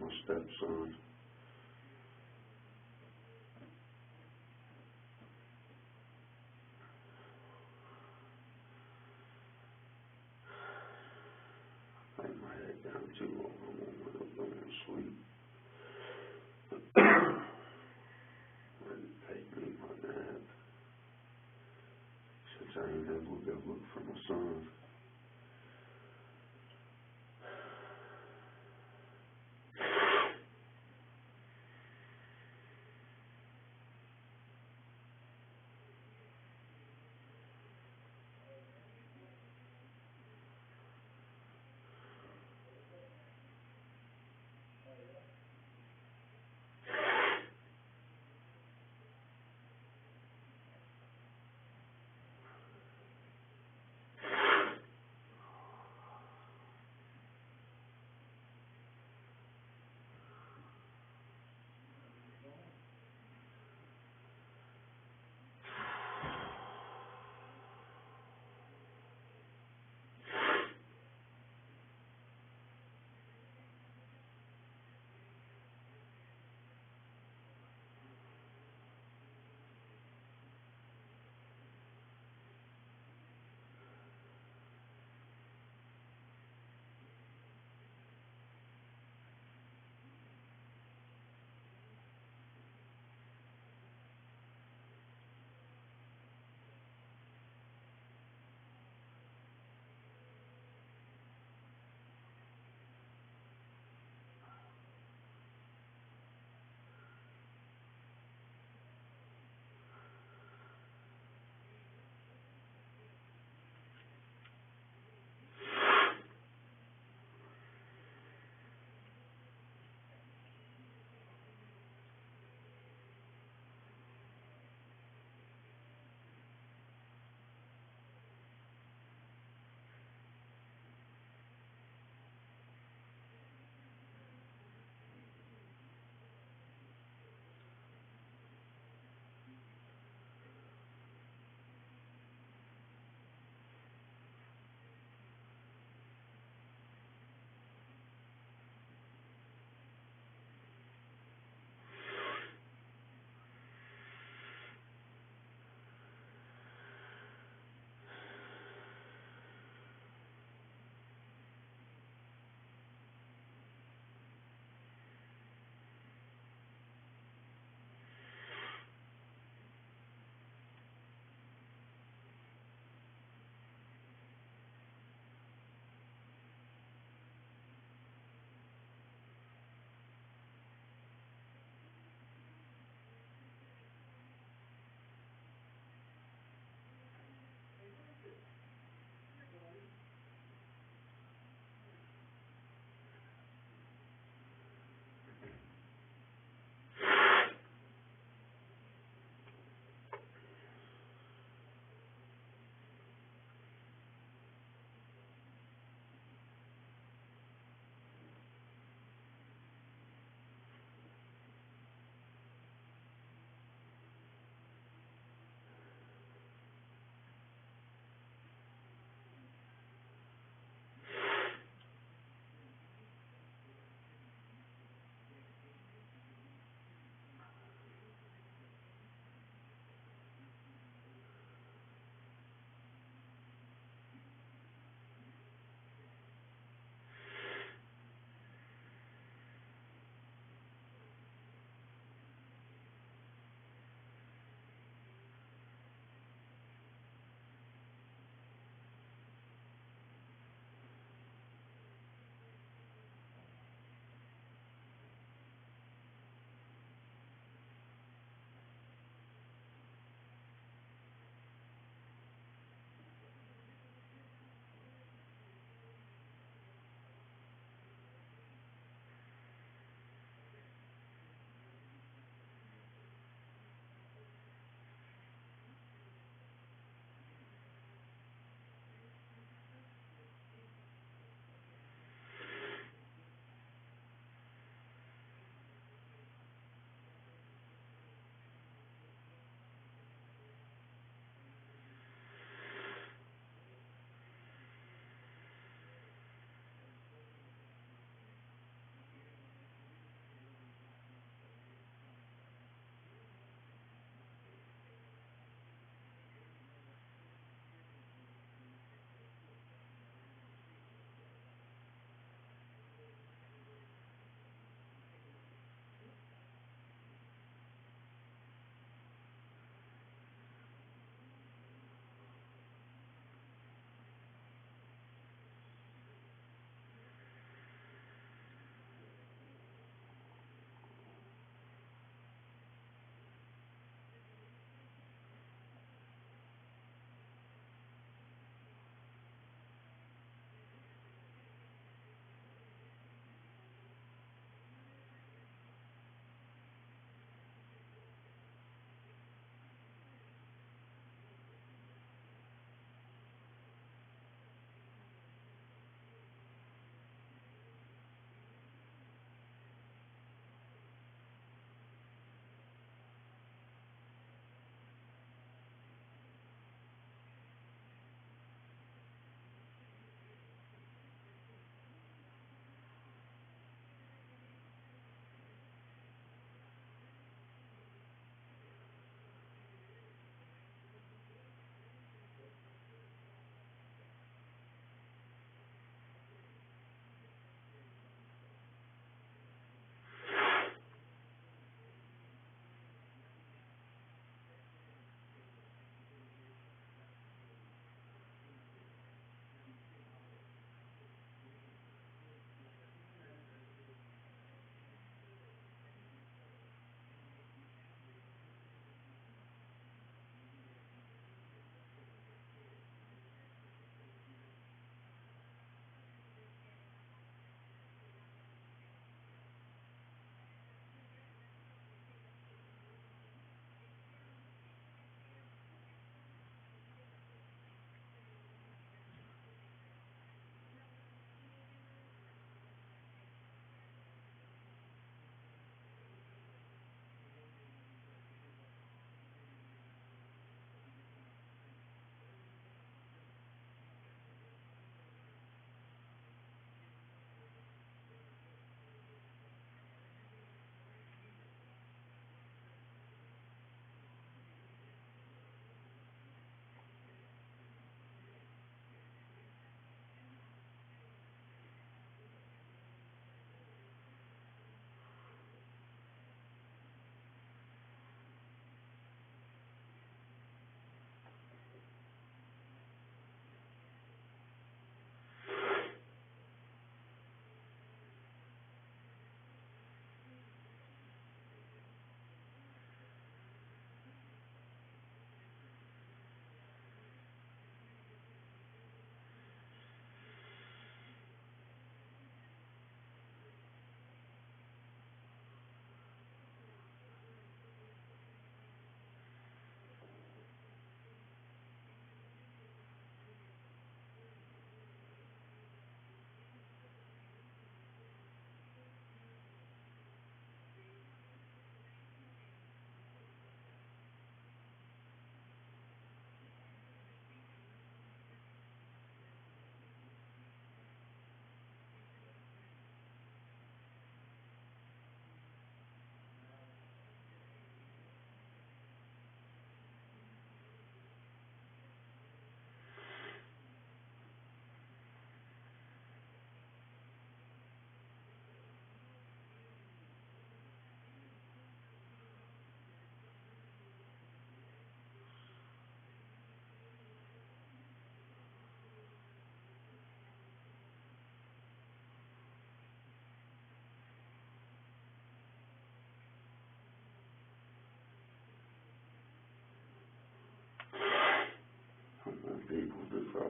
my stepson. I lay my head down too long. I won't wake up going to sleep. Didn't take me my nap. Since I ain't able to go look for my son.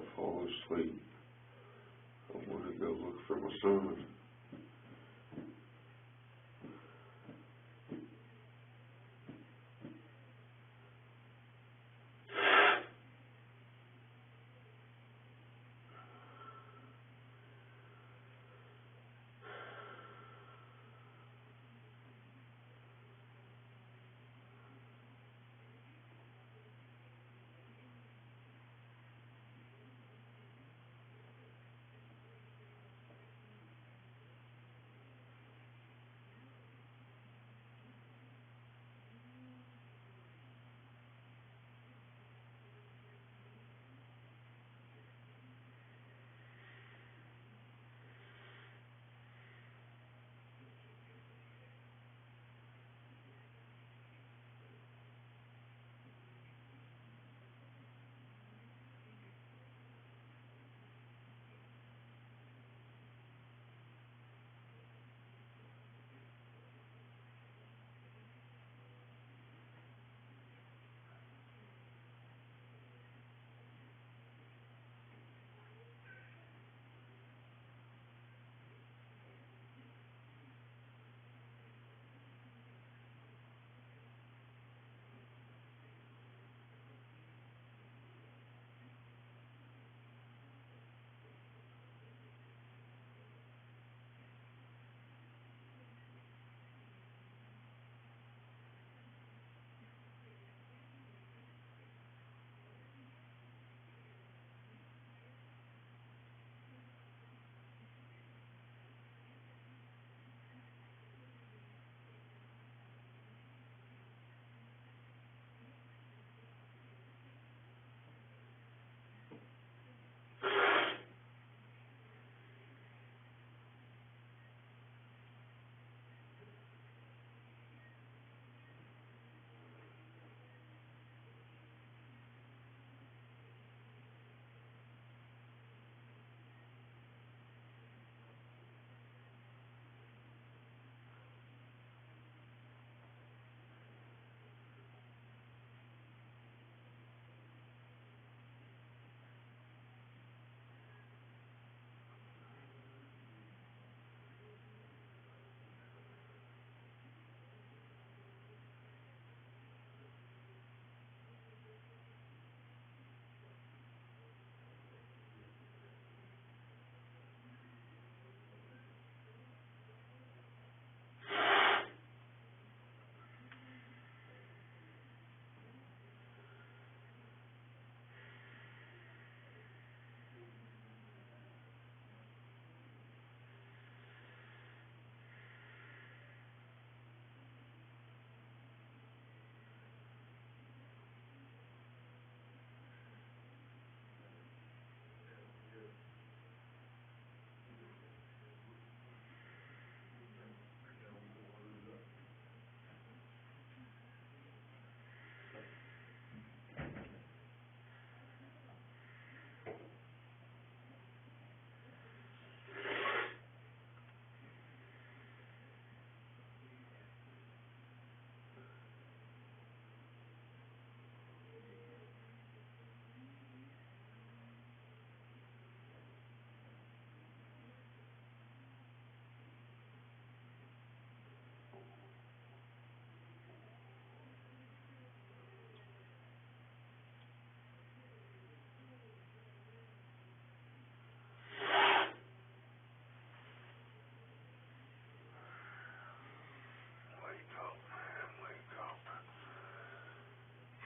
I fall asleep, I want to go look for my son.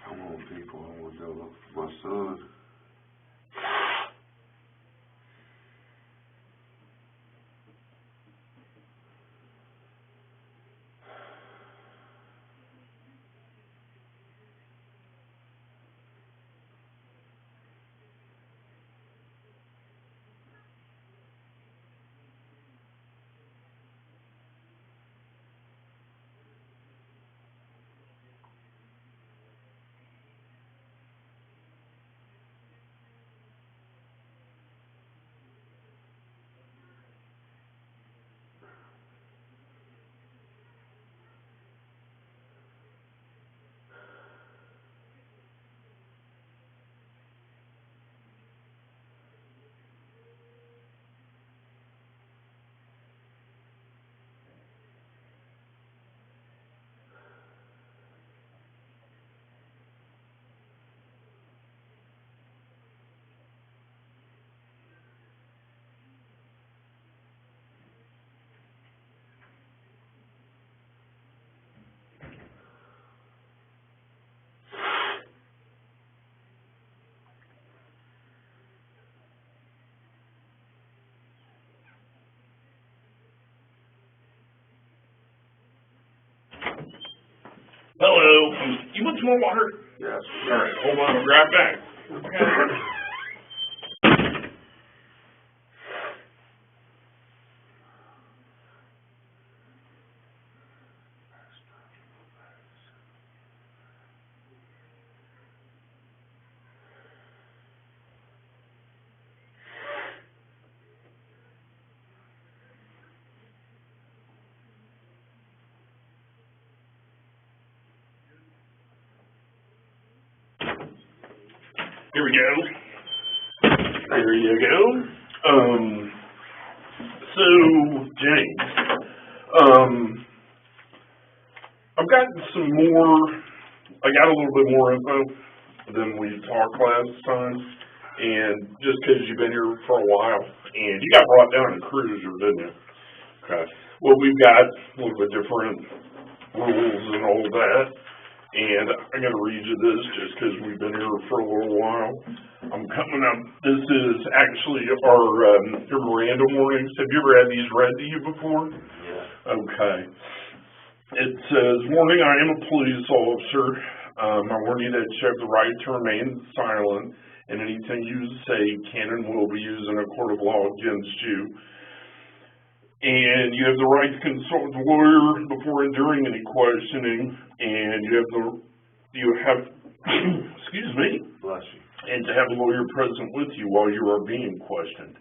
Come on, people, I want to go look for my son. you want some more water? Yes. All right, hold on, I'll grab back. Here we go. There you go. So, James, I've got some more, I got a little bit more info than we talked last time, and just because you've been here for a while, and you got brought down in Cruiser, didn't you? Okay. Well, we've got a little bit different rules and all that. And I'm going to read you this just because we've been here for a little while. I'm coming up. This is actually our Miranda warnings. Have you ever had these read to you before? Yeah. Okay. It says, warning, I am a police officer. I warn you that you have the right to remain silent, and anything you say can and will be used in a court of law against you. And you have the right to consult with a lawyer before enduring any questioning, and you have excuse me, Bless you. and to have a lawyer present with you while you are being questioned.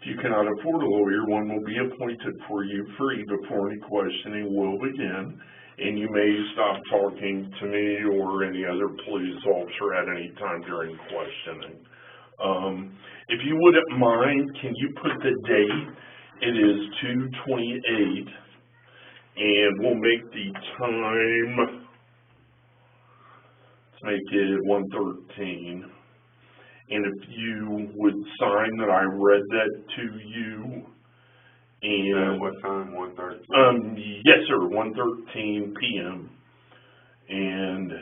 If you cannot afford a lawyer, one will be appointed for you free before any questioning will begin, and you may stop talking to me or any other police officer at any time during questioning. If you wouldn't mind, can you put the date? It is 2/28, and we'll make the time, let's make it 1:13. And if you would sign that I read that to you, and what time? 1:13? yes sir, 1:13 p.m. And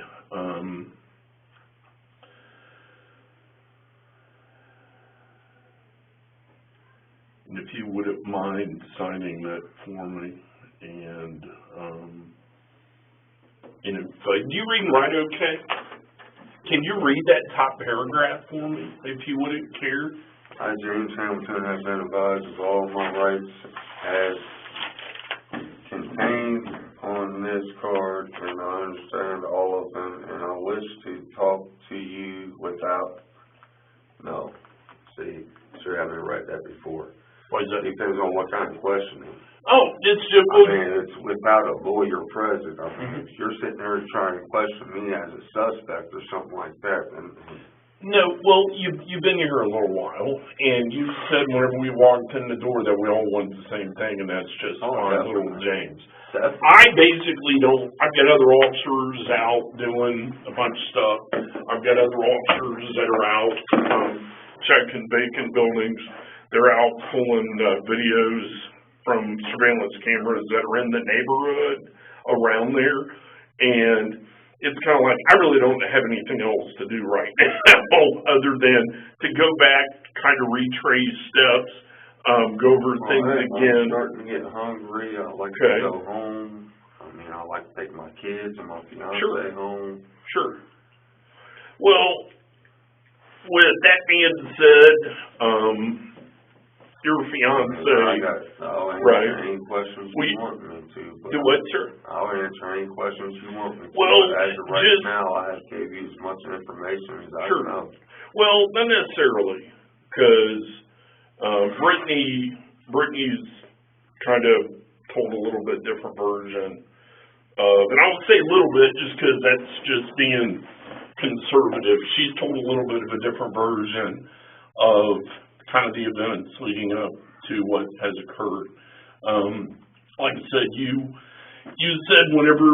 if you wouldn't mind signing that for me, and if do you read and write okay? Can you read that top paragraph for me, if you wouldn't care? I, James Hamilton, have been advised of all my rights as contained on this card, and I understand all of them, and I wish to talk to you without, no, see, sure I haven't read that before. Why is that? Depends on what kind of questioning. Oh, it's just, I mean, it's without a lawyer present. I mean, if you're sitting there trying to question me as a suspect or something like that, then... No, well, you've been here a little while, and you said whenever we walked in the door that we all want the same thing, and that's just fine, little James. Definitely. I basically don't, I've got other officers out doing a bunch of stuff. I've got other officers that are out checking vacant buildings. They're out pulling videos from surveillance cameras that are in the neighborhood around there, and it's kind of like, I really don't have anything else to do right now other than to go back, kind of retrace steps, go over things again. I'm starting to get hungry. I like to go home. I mean, I like to take my kids and my fiance home. Sure. Well, with that being said, your fiance, I'll answer any questions you want me to. Do what, sir? I'll answer any questions you want me to. Well, as of right now, I have gave you as much information as I know. Well, not necessarily, because Brittany's kind of told a little bit different version of, and I would say a little bit just because that's just being conservative. She's told a little bit of a different version of kind of the events leading up to what has occurred. Like I said, you said whenever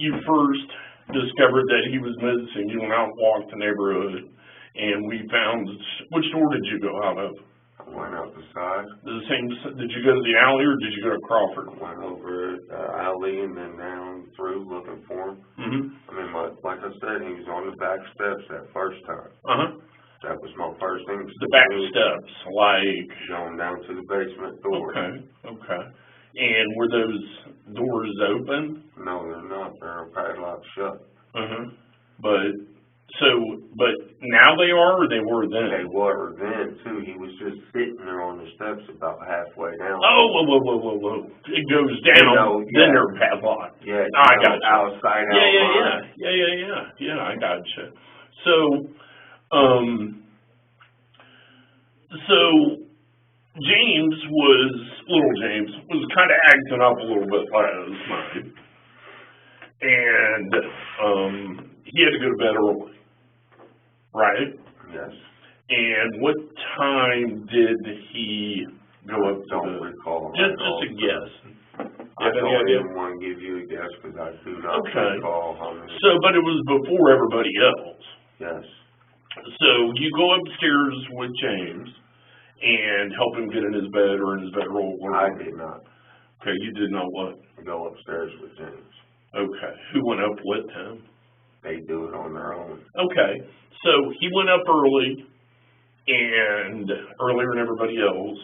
you first discovered that he was missing, you went out and walked the neighborhood, and we found, which door did you go out of? I went out the side. Did you go to the alley or did you go to Crawford? I went over the alley and then down through looking for him. Mm-hmm. I mean, like I said, he was on the back steps that first time. Uh-huh. That was my first thing. The back steps, like... Going down to the basement door. Okay. And were those doors open? No, they're not. They're padlocked shut. But now they are, or they were then? They were then, too. He was just sitting there on the steps about halfway down. Oh, whoa. It goes down, then they're padlocked. Yeah, I got you. Outside Yeah, I got you. So little James was kind of acting up a little bit last night. And he had to go to bed early, right? Yes. And what time did he go up to Don't recall. Just a guess. I don't even want to give you a guess because I do not recall how many. So, but it was before everybody else. Yes. So you go upstairs with James and help him get in his bed or in his bedroll. I did not. Okay, you did not what? Go upstairs with James. Okay. Who went up with him? They do it on their own. Okay. So he went up early and earlier than everybody else.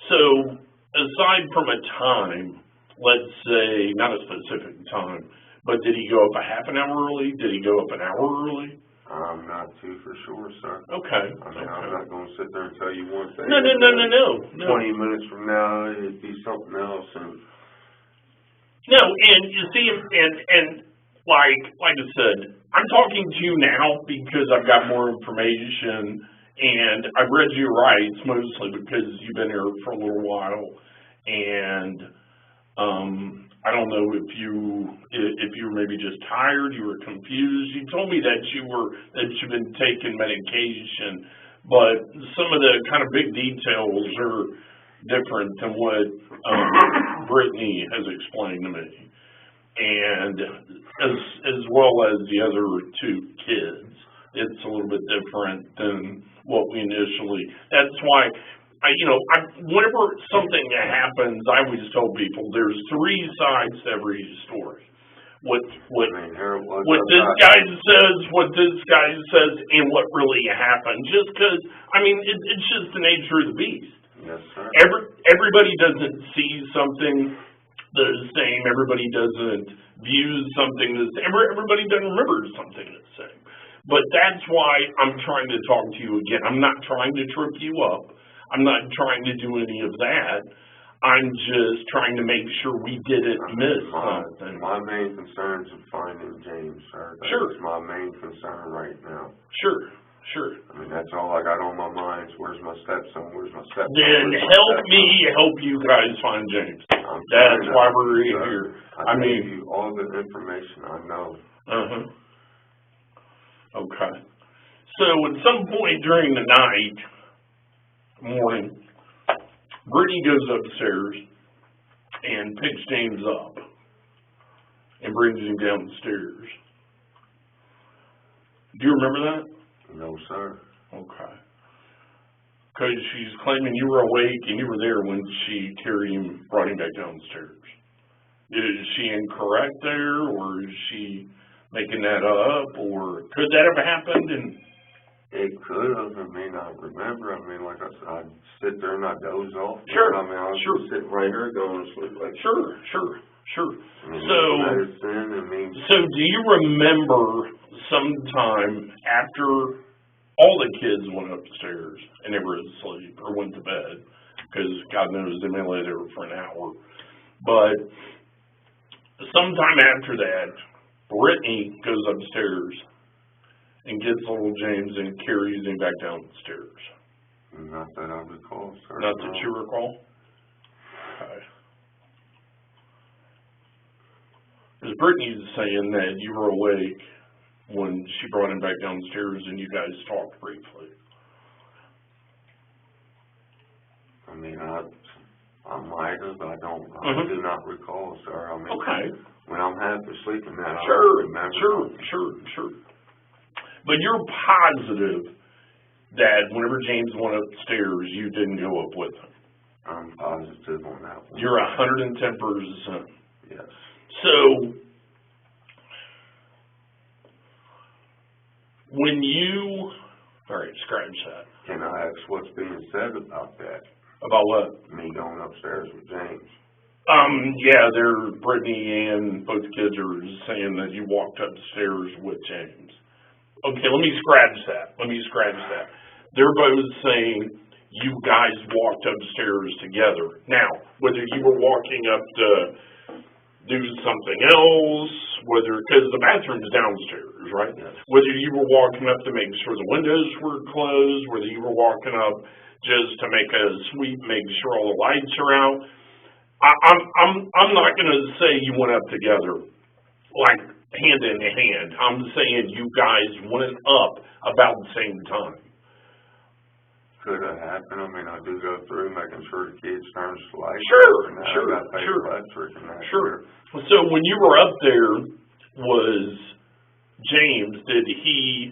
So aside from a time, let's say, not a specific time, but did he go up a half an hour early? Did he go up an hour early? I'm not too for sure, sir. Okay. I'm not going to sit there and tell you one thing. No. 20 minutes from now, it'd be something else. No, and you see, and like I said, I'm talking to you now because I've got more information, and I've read your rights mostly because you've been here for a little while, and I don't know if you were maybe just tired, you were confused. You told me that you've been taking medication, but some of the kind of big details are different than what Brittany has explained to me, and as well as the other two kids, it's a little bit different than what we initially. That's why. Whenever something happens, I always tell people there's three sides to every story. What this guy says, and what really happened. Just because, it's just the nature of the beast. Yes, sir. Everybody doesn't see something the same. Everybody doesn't view something the same. Everybody doesn't remember something the same. But that's why I'm trying to talk to you again. I'm not trying to trip you up. I'm not trying to do any of that. I'm just trying to make sure we didn't miss something. My main concern is finding James, sir. That's my main concern right now. Sure. That's all I got on my mind. Where's my stepson? Then help me help you guys find James. That's why we're here. I gave you all the information I know. Okay. So at some point during the morning, Brittany goes upstairs and picks James up and brings him down the stairs. Do you remember that? No, sir. Okay. Because she's claiming you were awake and you were there when she brought him back down the stairs. Is she incorrect there, or is she making that up, or could that have happened? And it could have. I remember. Like I said, I'd sit there and I'd doze off. Sure. I was just sitting right there going to sleep. Sure. So do you remember sometime after all the kids went upstairs and they were asleep or went to bed, because God knows they may lay there for an hour, but sometime after that, Brittany goes upstairs and gets little James and carries him back down the stairs? Not that I recall, sir. Not that you recall? Okay. Because Brittany's saying that you were awake when she brought him back downstairs and you guys talked briefly. I might have, but I do not recall, sir. Okay. When I'm half asleep in that, I Sure. don't remember. Sure. But you're positive that whenever James went upstairs, you didn't go up with him? I'm positive on that one. You're 110%. Yes. So, when you... All right, scratch that. Can I ask what's being said about that? About what? Me going upstairs with James. Yeah, Brittany and both kids are saying that you walked upstairs with James. Okay, let me scratch that. They're both saying you guys walked upstairs together. Now, whether you were walking up to do something else, because the bathroom's downstairs, right? Yes. Whether you were walking up to make sure the windows were closed, whether you were walking up just to make a sweep, make sure all the lights are out. I'm not gonna say you went up together, like hand in hand. I'm saying you guys went up about the same time. Could have happened. I mean, I do go through making sure the kids turn the lights. Sure. Electric and that. Sure. So when you were up there, was James, did he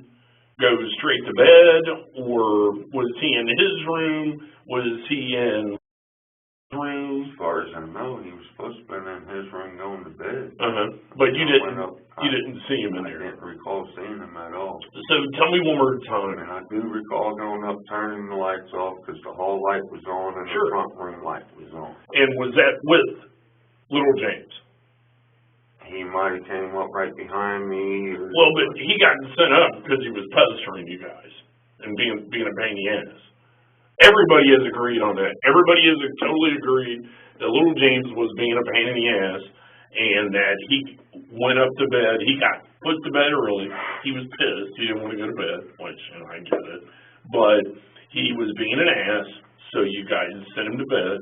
go straight to bed, or was he in his room? Was he in his room? As far as I know, he was supposed to be in his room going to bed. But you didn't see him in I there. didn't recall seeing him at all. So tell me one more I time. mean, I do recall going up, turning the lights off because the hall light was on and Sure. the front room light was on. And was that with little James? He might have came up right behind me. Well, but he got sent up because he was pestering you guys and being a pain in the ass. Everybody has agreed on that. Everybody has totally agreed that little James was being a pain in the ass and that he went up to bed. He got put to bed early. He was pissed. He didn't want to go to bed, which, I get it. But he was being an ass, so you guys sent him to bed.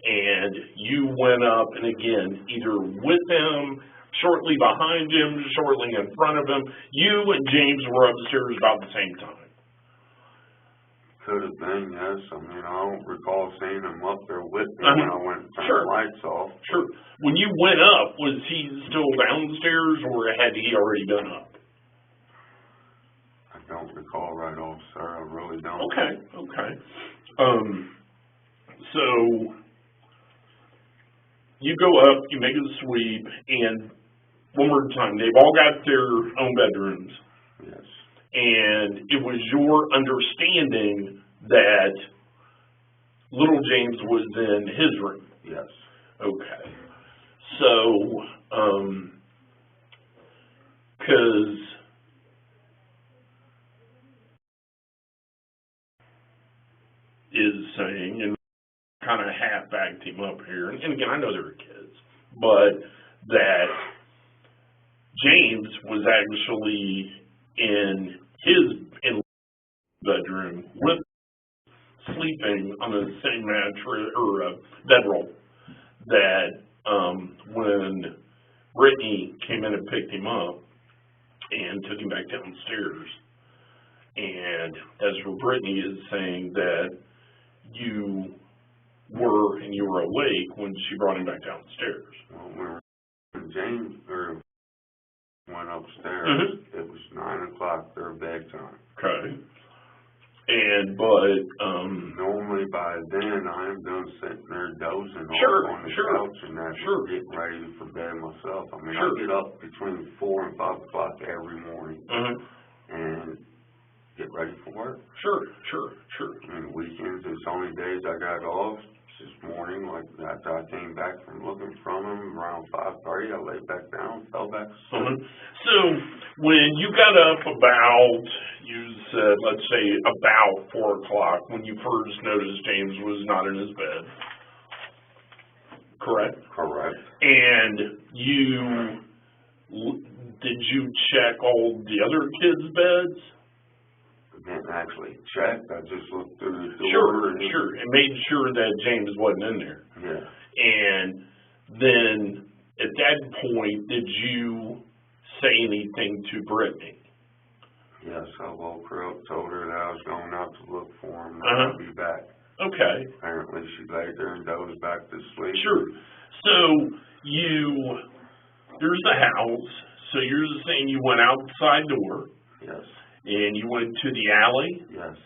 And you went up, and again, either with him, shortly behind him, shortly in front of him. You and James were upstairs about the same time. Could have been, yes. I mean, I don't recall seeing him up there with me when I went and turned the lights off. Sure. When you went up, was he still downstairs, or had he already been up? I don't recall right off, sir. I really don't. Okay. So you go up, you make a sweep, and one more time, they've all got their own bedrooms. Yes. And it was your understanding that little James was in his room? Yes. Okay. So, 'cause is saying, and kind of half backed him up here, and again, I know they were kids, but that James was actually in his bedroom with sleeping on the same mattress or bedroll that when Brittany came in and picked him up and took him back downstairs. And that's where Brittany is saying that you were awake when she brought him back downstairs. Well, when James went upstairs, it was 9 o'clock, their bedtime. Okay. But normally by then I am done sitting there dozing Sure, on the sure, couch and that, sure. getting ready for bed myself. I mean, Sure. I get up between 4 and 5 o'clock every morning and get ready for work. Sure. I mean, weekends, it's the only days I got off. This morning, like after I came back from looking from him around 5:30, I laid back down, fell back asleep. So when you got up about, you said, let's say about 4 o'clock, when you first noticed James was not in his bed, correct? Correct. And did you check all the other kids' beds? I didn't actually check. I just looked through the door. Sure, and made sure that James wasn't in there. Yeah. And then at that point, did you say anything to Brittany? Yes, I woke her up, told her that I was going out to look for him, and I'd be back. Okay. Apparently she laid there and dozed back to sleep. Sure. So there's the house. So you're saying you went outside door. Yes. And you went to the alley. Yes.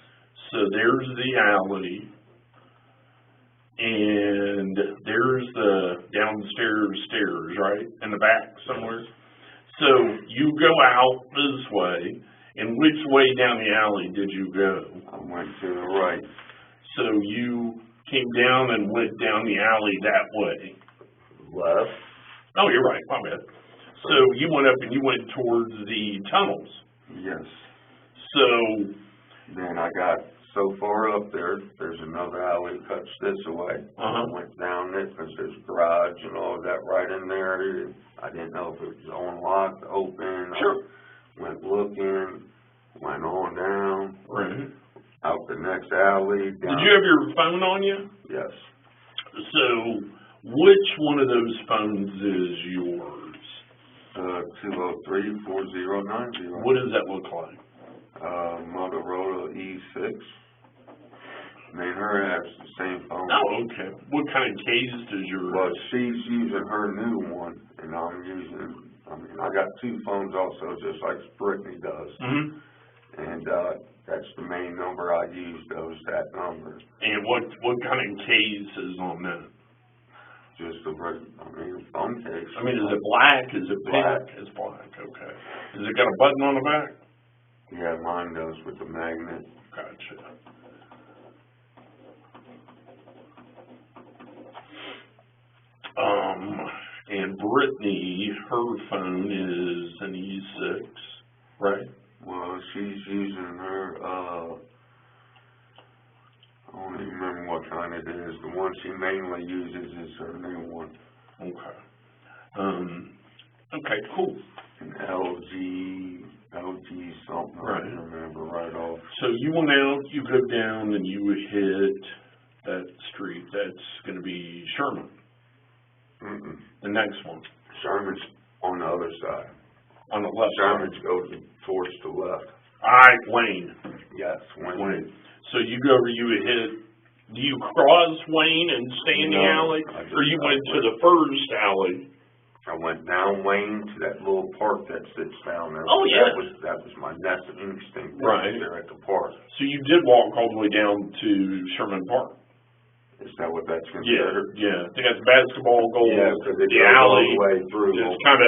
So there's the alley. And there's the downstairs stairs, right? In the back somewhere. So you go out this way. And which way down the alley did you go? I went to the right. So you came down and went down the alley that way. left. Oh, you're right, my bad. So you went up and you went towards the tunnels. Yes. So, Then I got so far up there, there's another alley that cuts this away. I went down it because there's garage and all of that right in there. I didn't know if it was unlocked, open. sure. I went looking, went on down, Right. out the next alley. Down. Did you have your phone on you? Yes. So, which one of those phones is yours? 203-4090. What does that look like? Motorola E6. Me and her have the same phone. Oh, okay. What kind of case does your... Well, she's using her new one, and I'm using, I got two phones also, just like Brittany does. Mm-hmm. And, that's the main number I use, that number. And what kind of case is on that? Just a phone case. I mean, is it black? Is it Black. pink? It's black, okay. Has it got a button on the back? Yeah, mine does with the magnet. Gotcha. And Brittany, her phone is an E6, right? Well, she's using her, I don't even remember what kind it is. The one she mainly uses is her new one. Okay. Okay, cool. An LG something, Right. I don't remember right off. So you went out, you go down, and you hit that street. That's going to be Sherman. Mm-mm. The next one. Sherman's on the other side. On the left Sherman's side. goes towards the left. All right, Wayne. Yes, Wayne. So you go over, you hit, do you cross Wayne and stay in the No, alley? I just- Or you went to the first alley? I went down Wayne to that little park that sits down there. Oh, yeah. That was my next instinct Right. there at the park. So you did walk all the way down to Sherman Park? Is that what that's Yeah, considered? yeah. I think that's basketball goals. Yeah, because it The goes all alley. the way through. It's kind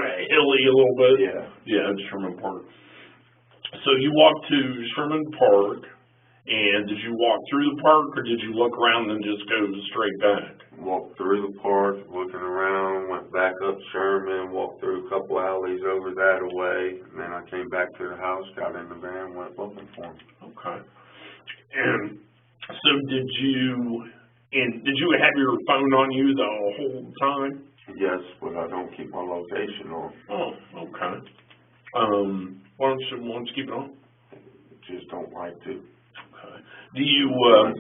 of hilly a little bit. Yeah. Yeah, it's Sherman Park. So you walked to Sherman Park, and did you walk through the park, or did you look around and just go straight back? Walked through the park, looking around, went back up Sherman, walked through a couple alleys over that away, and then I came back to the house, got in the van, went looking for him. Okay. And so did you have your phone on you the whole time? Yes, but I don't keep my location on. Oh, okay. Why don't you keep it on? Just don't like to. Okay. Do you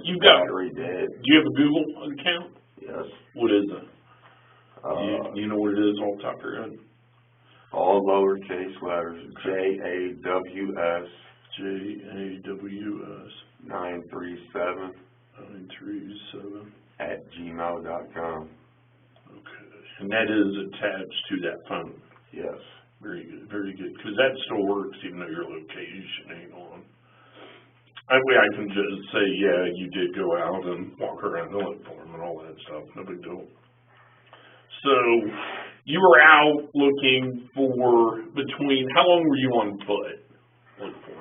you got? Battery dead. Do you have a Google account? Yes. What is it? You know what it is off the top of your head? All lowercase letters. JAWS. JAWS 937 937. @gmail.com. Okay. And that is attached to that phone. Yes. Very good, very good. Because that still works even though your location ain't on. That way I can just say, yeah, you did go out and walk around and look for them and all that stuff. No big deal. So you were out looking for how long were you on foot looking for?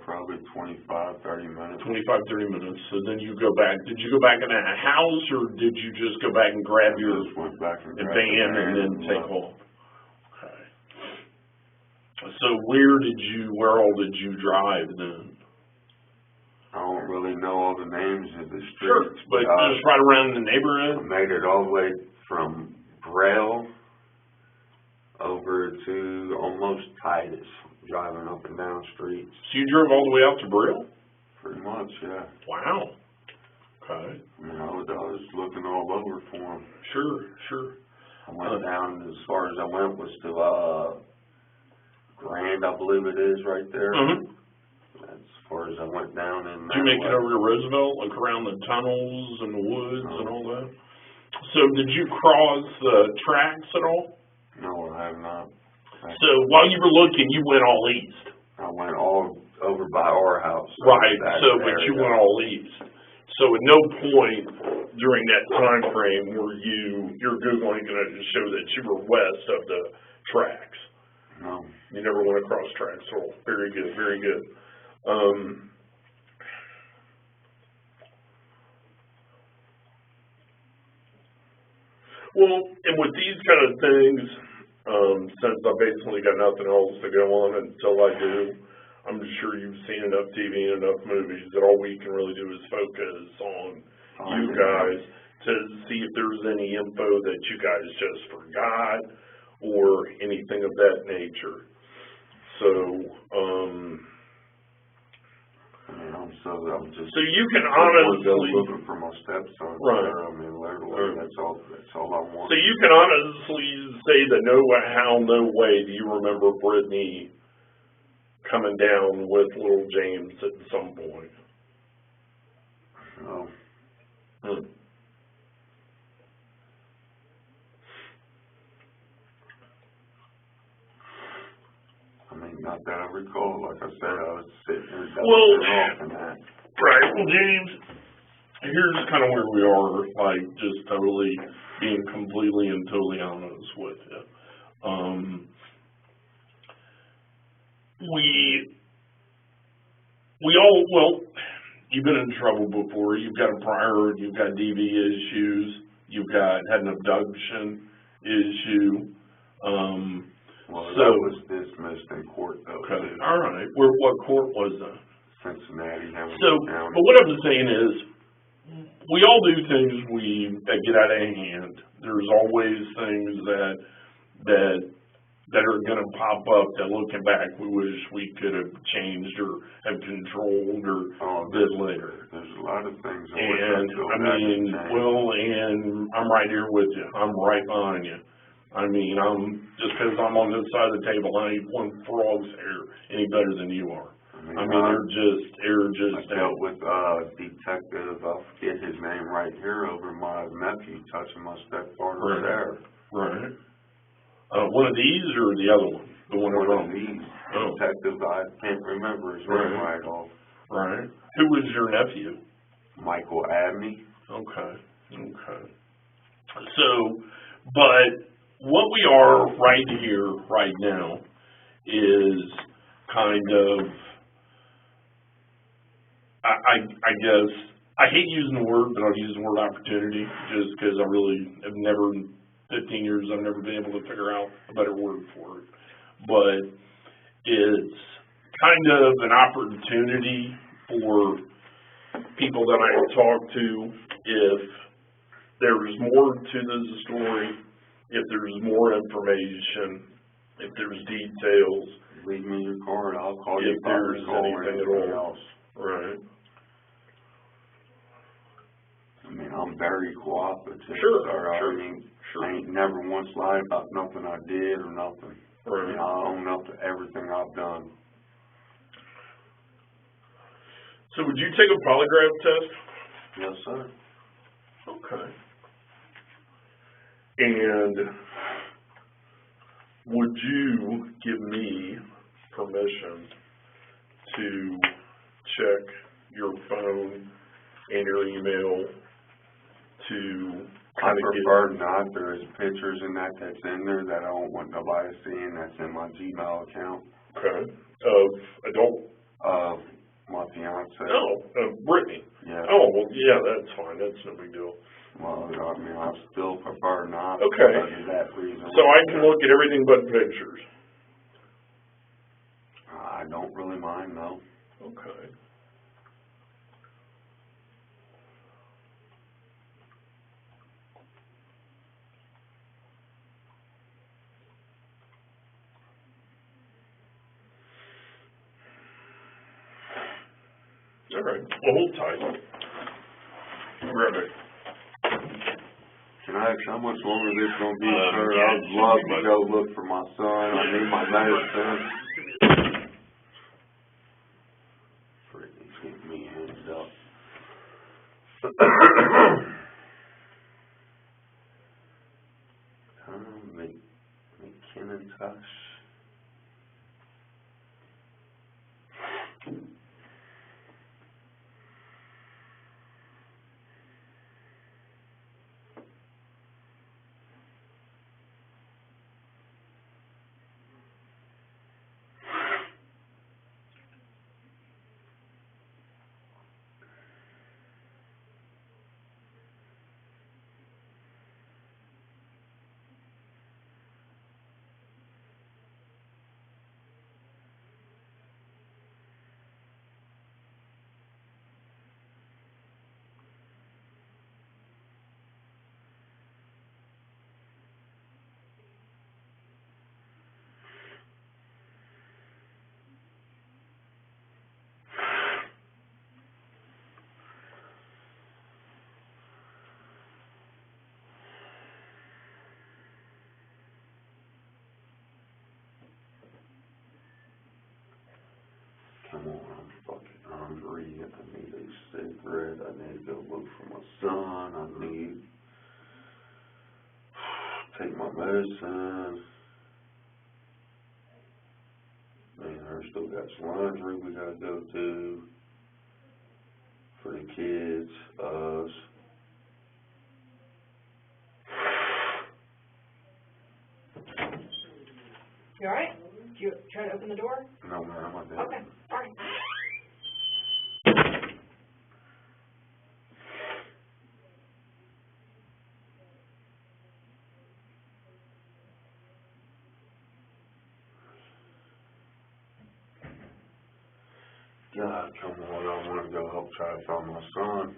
Probably 25, 30 minutes. 25, 30 minutes. So then you go back. Did you go back in a house or did you just go back and grab your Just went back and grabbed van the and then and take left. off? Okay. So where all did you drive then? I don't really know all the names of the streets. Sure, but just right around the I neighborhood? made it all the way from Braille over to almost Titus, driving up and down streets. So you drove all the way out to Brill? Pretty much, yeah. Wow. Okay. I was looking all over for them. Sure. I went down, as far as I went was to Grand, I believe it is, right there. Mm-hmm. As far as I went down in Did you make it over to Roosevelt, like around the tunnels and the woods and all that? So did you cross the tracks at all? No, I have not. So while you were looking, you went all east? I went all over by our house. Right, That but you area. went all east. So at no point during that time frame were your Googling going to show that you were west of the tracks? No. You never went across tracks at all. Very good, very good. Well, and with these kind of things, since I basically got nothing else to go on until I do, I'm sure you've seen enough TV and enough movies that all we can really do is focus on you guys to see if there's any info that you guys just forgot or anything of that nature. So, I'm just. So you can honestly looking for my stepson. Right. There. I mean, literally, that's all I want. So you can honestly say that no way do you remember Brittany coming down with little James at some point? No. I mean, not that I recall. Like I said, I was sitting there off and that. Right. Well, James, here's kind of where we are, like, just totally being completely and totally honest with you. You've been in trouble before. You've got a prior, you've got DV issues, you've had an abduction issue. That was dismissed in court, though. Okay. All right. What court was that? Cincinnati, Hamilton County. But what I'm saying is, we all do things that get out of hand. There's always things that are going to pop up that, looking back, we wish we could have changed or have controlled or did later. There's a lot of things. And I'm right here with you. I'm right behind you. I mean, just because I'm on this side of the table, I ain't one frog's hair any better than you are. I mean, you're just. I dealt with detective, I forget his name right here, over my nephew touching my stepfather's hair. Right. One of these or the other one? The one of these. Detective, I can't remember his name right off. Right. Who was your nephew? Michael Abney. Okay. So, but what we are right here, right now, is kind of, I guess, I hate using the word, but I'll use the word opportunity, just because I really have never, in 15 years, I've never been able to figure out a better word for it. But it's kind of an opportunity for people that I talk to, if there's more to the story, if there's more information, if there's details. Leave me your card, I'll call you if there's anything at all. Right. I mean, I'm very cooperative. Sure. I mean, I ain't never once lied about nothing I did or nothing. Right. I mean, I own up to everything I've done. So would you take a polygraph test? Yes, sir. Okay. And would you give me permission to check your phone and your email to I prefer not. There's pictures in that's in there that I don't want nobody seeing. That's in my Gmail account. Okay. Of adult? My fiance. Oh, Brittany. Yeah. Oh, well, yeah, that's fine. That's no big deal. Well, I mean, I still prefer not. Okay. Because of that reason. So I can look at everything but pictures. I don't really mind, no. Okay. All right. Well, hold tight. Grab it. Can I ask how much longer this is going to be, sir? I would love to go look for my son. I need my medicine. Brittany's getting me hands up. McKintosh. on, I'm fucking hungry, I need a cigarette, I need to go look for my son, I need to take my medicine. Man, I still got some laundry we gotta go to for the kids, us. You alright? Did you try to open the door? No, man, I'm not dead. Okay, alright. God, come on, I wanna go help try to find my son.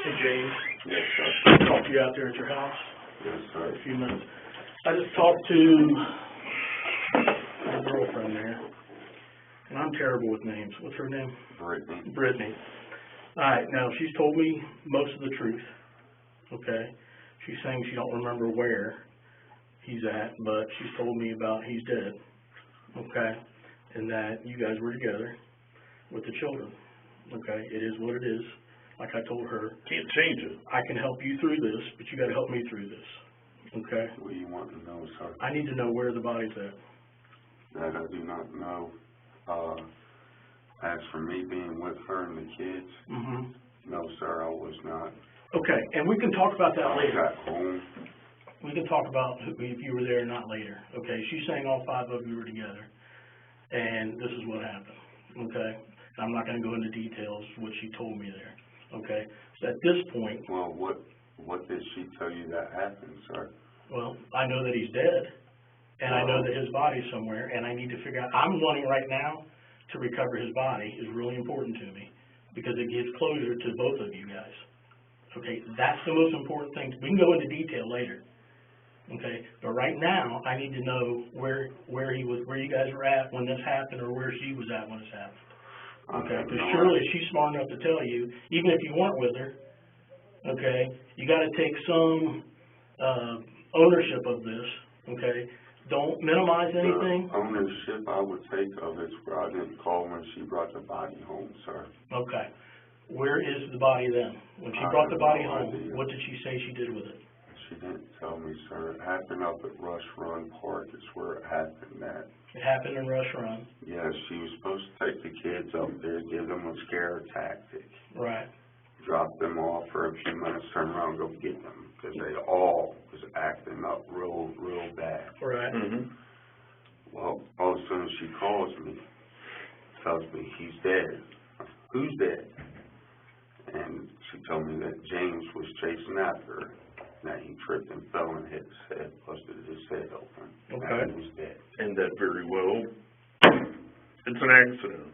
Hey, James. Yes, sir. Talk to you out there at your house Yes, for sir. a few minutes. I just talked to my girlfriend there, and I'm terrible with names. What's her name? Brittany. Brittany. All right, now, she's told me most of the truth, okay? She's saying she don't remember where he's at, but she's told me about he's dead, okay? And that you guys were together with the children, okay? It is what it is. Like I told her, Can't change it. I can help you through this, but you gotta help me through this, okay? What do you want to know, sir? I need to know where the body's at. That I do not know. As for me being with her and the kids, no, sir, I was not. Okay, and we can talk about that I later. got home. We can talk about if you were there or not later, okay? She's saying all five of you were together, and this is what happened, okay? I'm not gonna go into details, what she told me there, okay? So at this point, Well, what did she tell you that happened, sir? well, I know that he's dead, and I know that his body's somewhere, and I need to figure out, I'm wanting right now to recover his body is really important to me, because it gives closure to both of you guys, okay? That's the most important thing. We can go into detail later, okay? But right now, I need to know where you guys were at when this happened, or where she was at when this happened. Okay, because surely she's smart enough to tell you, even if you weren't with her, okay, you gotta take some, ownership of this, okay? don't minimize anything. The ownership I would take of it is where I didn't call when she brought the body home, sir. Okay. Where is the body then? When she I brought the have body no home, idea. what did she say she did with it? She didn't tell me, sir. It happened up at Rush Run Park is where it happened at. It happened in Rush Run. Yes, she was supposed to take the kids up there, give them a scare tactic. Right. Drop them off for a few minutes, turn around and go get them, because they all was acting up real bad. Right. Mm-hmm. Well, all of a sudden she calls me, tells me he's dead. Who's dead? And she told me that James was chasing after her. That he tripped and fell and hit his head, busted his head open. Okay. And he was dead. And that very well, it's an accident.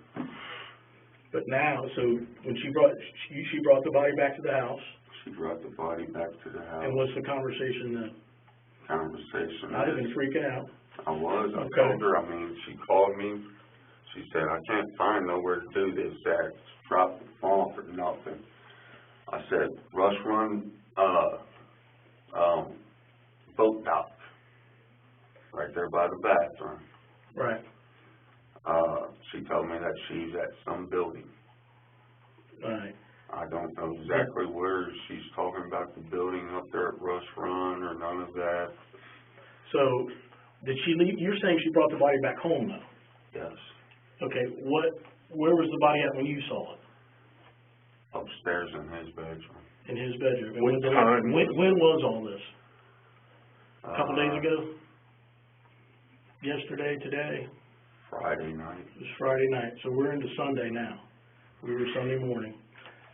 But now, so when she brought the body back to the house, She brought the body back to the house. and what's the conversation then? Conversation. I'd have been freaking out. I was. I Okay. told her. I mean, she called me. She said, I can't find nowhere to do this. That dropped the phone for nothing. I said, Rush Run, boat dock. Right there by the bathroom. Right. She told me that she's at some building. Right. I don't know exactly where she's talking about, the building up there at Rush Run or none of that. So, did she leave? You're saying she brought the body back home though? Yes. Okay, where was the body at when you saw it? Upstairs in his bedroom. In his bedroom. And What time? When was all this? A couple days Uh, ago? Yesterday, today? Friday night. It was Friday night, so we're into Sunday now. We were Sunday morning.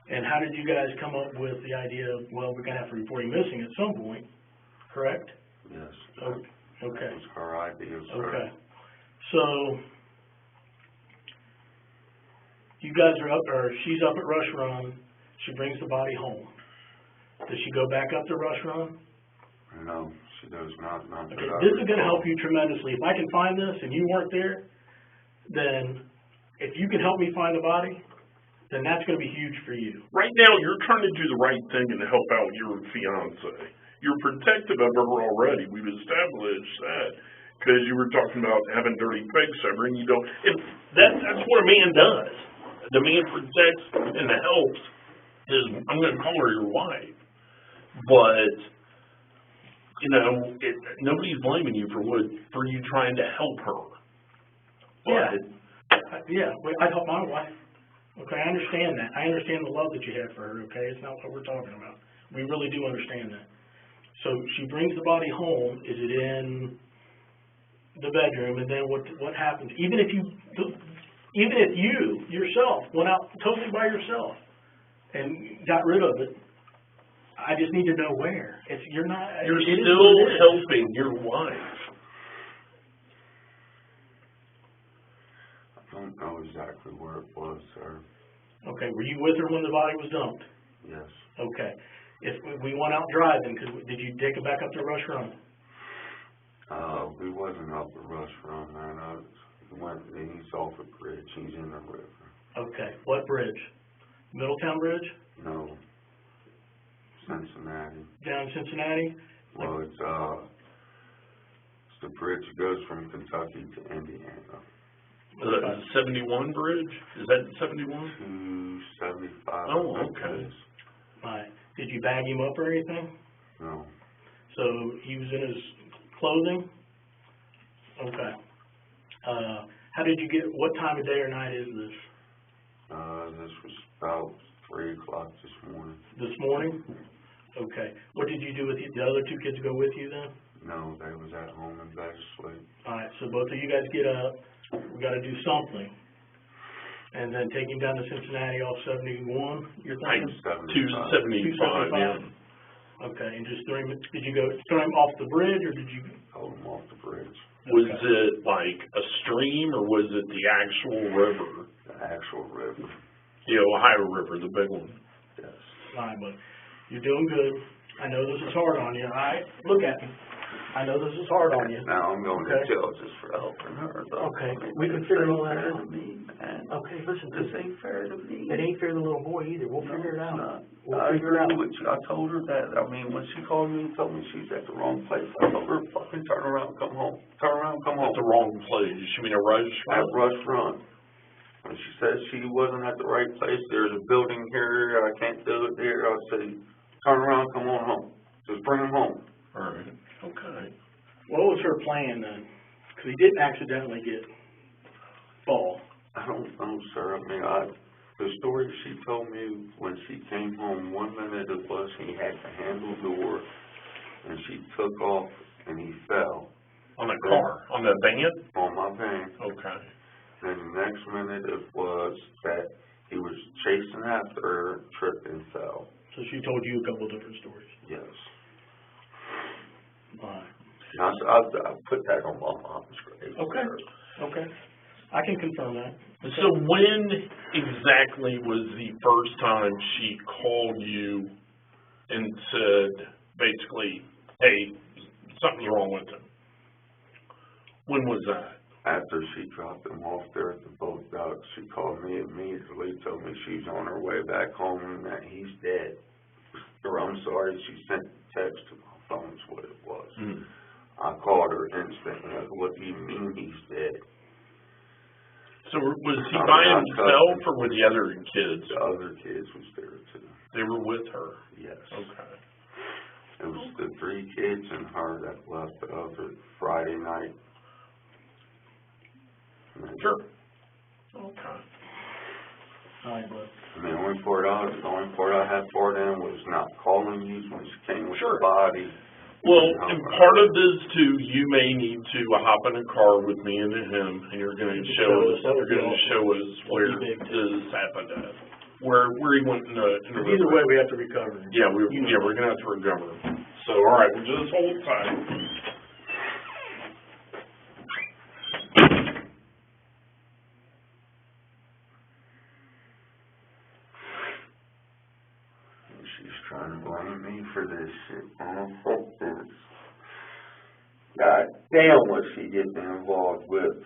And how did you guys come up with the idea of, well, we're gonna have to report him missing at some point, correct? Yes. Okay. That was her idea, sir. Okay. So, you guys are up, or she's up at Rush Run, she brings the body home. Does she go back up to Rush Run? No, she does not. Not Okay, that I this is gonna recall. help you tremendously. If I can find this and you weren't there, then if you can help me find the body, then that's gonna be huge for you. Right now, you're trying to do the right thing and help out your fiance. You're protective of her already. We've established that because you were talking about having dirty pigs over, and you don't. And that's what a man does. The man protects and helps. I'm going to call her your wife, but you know, nobody's blaming you for you trying to help her. But, Yeah, I'd help my wife. Okay, I understand that. I understand the love that you have for her, okay? It's not what we're talking about. We really do understand that. So she brings the body home. Is it in the bedroom? And then what happens? Even if you yourself went out totally by yourself and got rid of it, I just need to know where. You're still helping your wife. I don't know exactly where it was, sir. Okay, were you with her when the body was dumped? Yes. Okay. If we went out driving, did you take it back up to Rush Run? We wasn't up at Rush Run, man. He's off a bridge. He's in the river. Okay, what bridge? Middletown Bridge? No. Cincinnati. Down in Cincinnati? Well, it's the bridge that goes from Kentucky to Indiana. The 71 bridge? Is that 71? 275. Oh, okay. Right. Did you bag him up or anything? No. So he was in his clothing? Okay. How did you what time of day or night is this? This was about 3 o'clock this morning. This morning? Okay. What did you do with the other two kids go with you then? No, they was at home in bed asleep. Alright, so both of you guys get up. We gotta do something. And then take him down to Cincinnati off 71, you're thinking? 275, yeah. Okay, and just throw him off the bridge, or did you? Hold them off the bridge. Was it like a stream, or was it the actual river? The actual river. The Ohio River, the big one. Yes. Alright, but you're doing good. I know this is hard on you, alright? Look at me. I know this is hard on you. Now I'm going to Okay. jail just for helping her, though. Okay, I mean, we can this figure ain't all that fair out. to me, man. Okay, listen, This ain't fair to me. it ain't fair to the little boy either. We'll No, figure it it's out. not. We'll I figure it agree out. with you. I told her that. I mean, when she called me and told me she's at the wrong place, I told her, fucking turn around, come home. Turn around, come home. At the wrong place. You mean a At restaurant? Rush Run. When she said she wasn't at the right place, there's a building here, I can't do it there, I said, turn around, come on home. Just bring him home. All right. Okay. What was her plan then? Because he didn't accidentally get fall. I don't know, sir. I mean, the story she told me when she came home, 1 minute it was he had the handle door and she took off and he fell On the car? On the van? on my van. Okay. Then the next minute it was that he was chasing after her, tripped and fell. So she told you a couple different stories. Yes. All right. Now, I put that on my mom's grave. Okay. Okay. I can confirm that. So when exactly was the first time she called you and said, basically, hey, something's wrong with him? When was that? After she dropped him off there at the boat dock, she called me immediately, told me she's on her way back home and that he's dead. Or I'm sorry, she sent a text to my phone is what it was. Mm. I called her instantly, like, what do you mean he's dead? So was he I mean, by I himself cut or with the other kids? The other kids was there too. They were with her? Yes. Okay. It was the 3 kids and her that left the other Friday night. Sure. Okay. All right, bud. I mean, the only part I had for them was not calling you when she came with Sure. the body. Well, and part of this too, you may need to hop in a car with me and him, and you're gonna show us where this happened at. Where he went in the Either way, we have to recover. Yeah, we're gonna have to recover. So, all right, well, just hold tight. She's trying to blame me for this shit. Fuck this. God damn what she gets me involved with.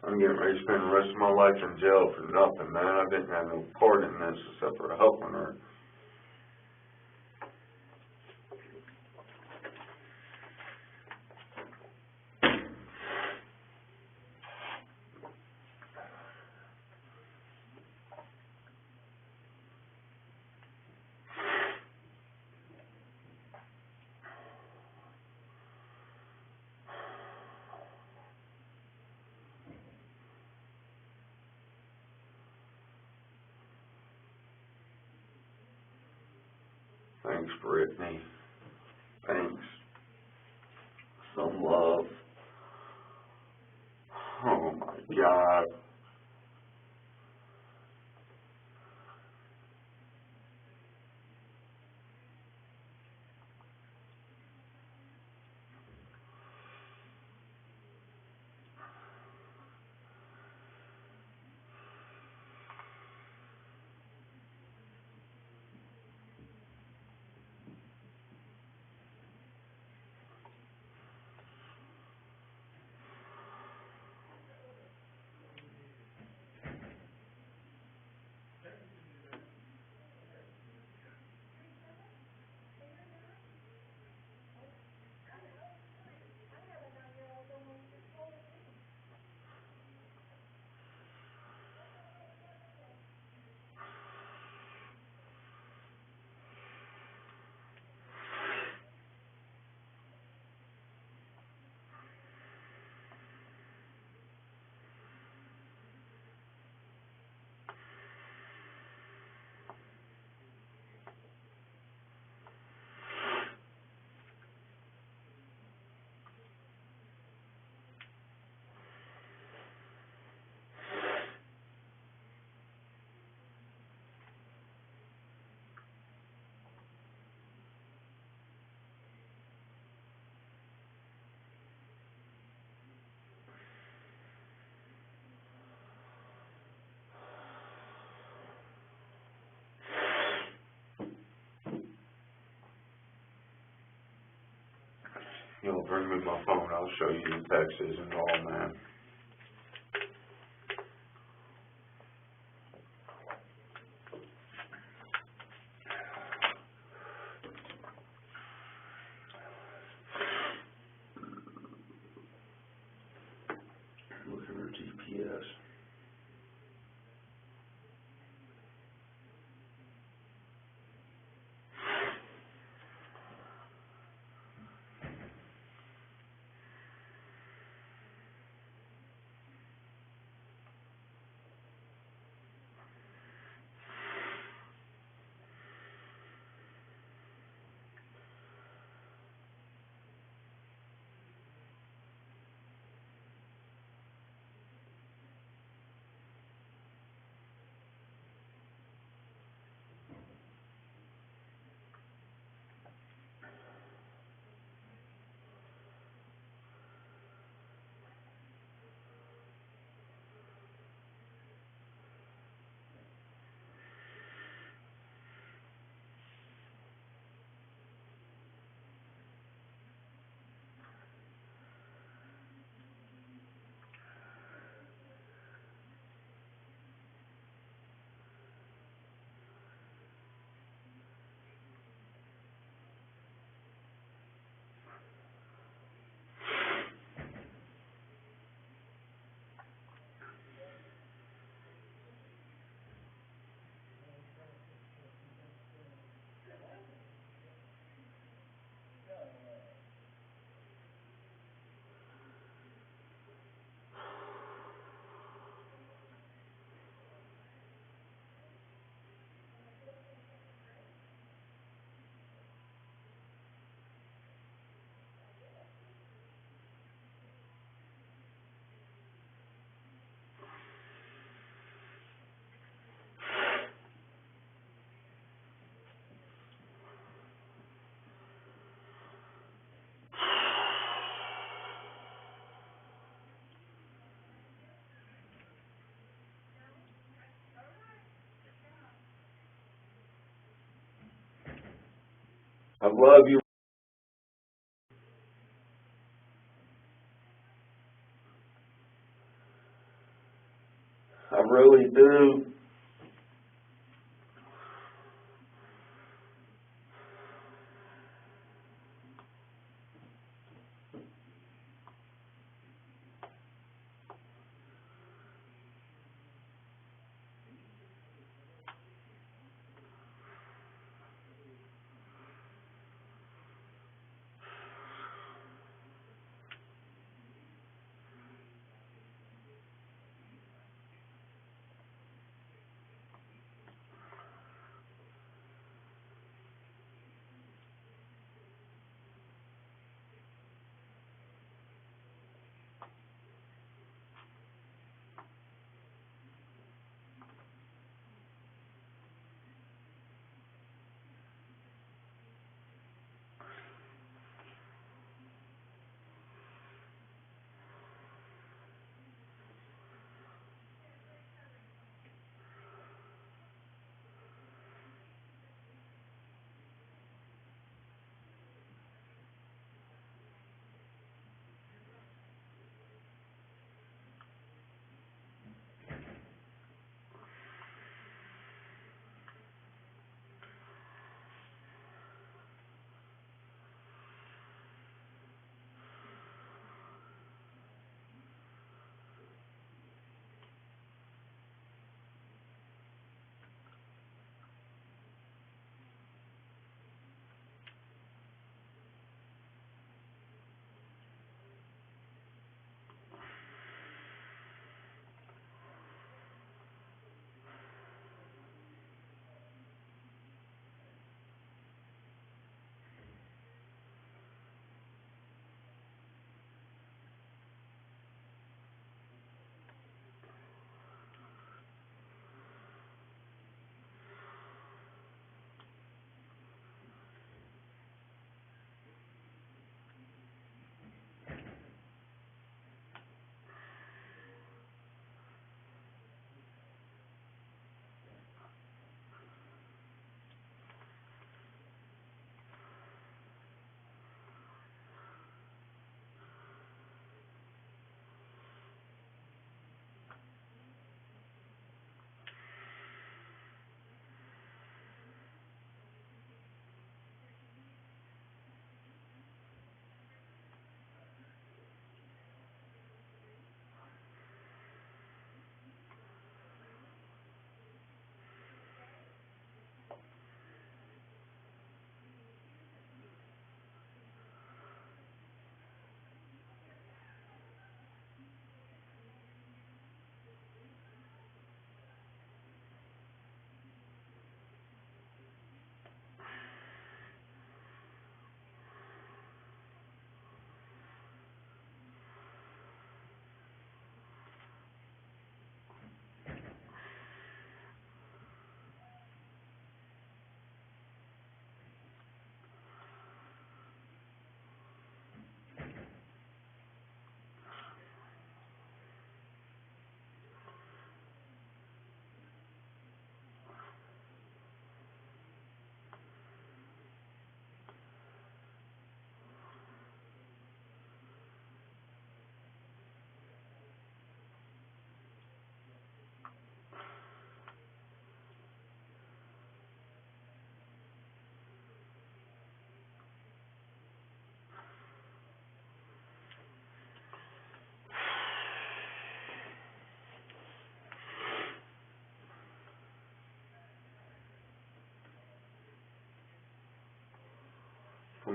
I'm getting ready to spend the rest of my life in jail for nothing, man. I didn't have no part in this except for helping her. Thanks, Brittany. Thanks. Some love. Oh my God. You'll bring me my phone, I'll show you the texts and all, man. Look at her GPS. I love you. I really do.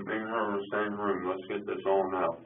and me and her in the same room, let's get this on out.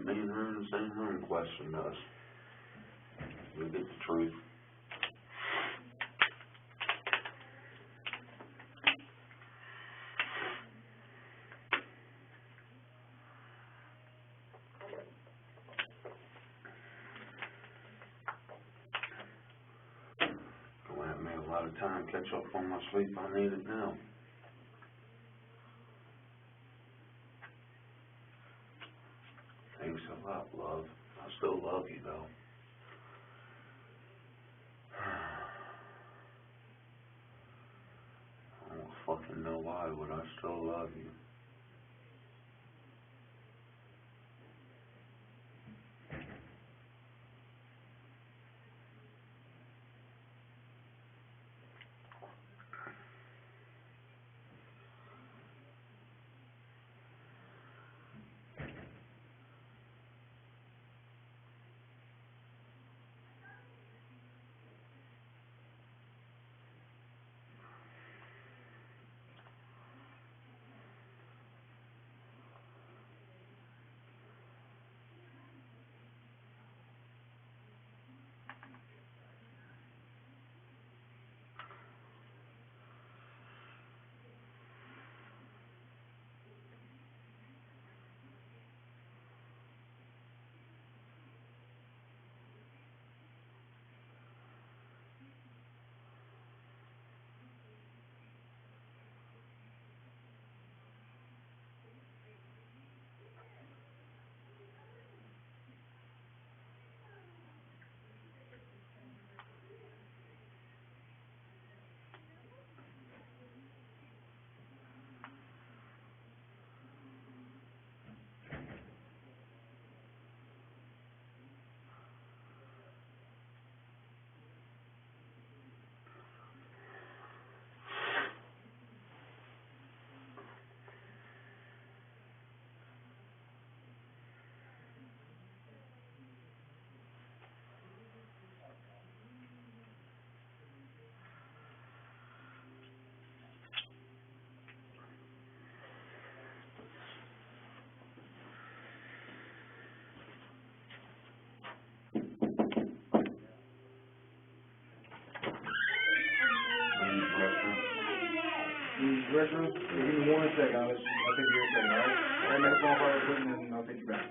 me and her in the same room questioned us. We'll get the truth. Gonna have me a lot of time catch up on my sleep. I need it now. Thanks a lot, love. I still love you, though. I don't fucking know why, but I still love you. Restroom, give me 1 second, I'll take you in a second, alright? I'll make a phone call quick and then I'll take you back.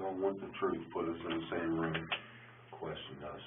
don't want the truth, put us in the same room, questioned us.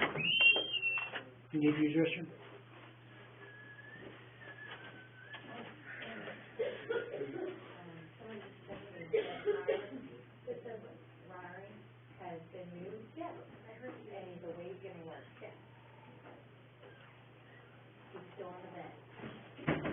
You need to use the restroom? Has been moved, yes, I heard, and the wave's getting worse, yes. He's still on the bed.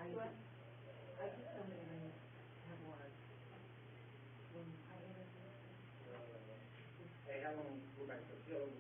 I just don't even have words. When I interviewed him. Hey, how long, go back to the field,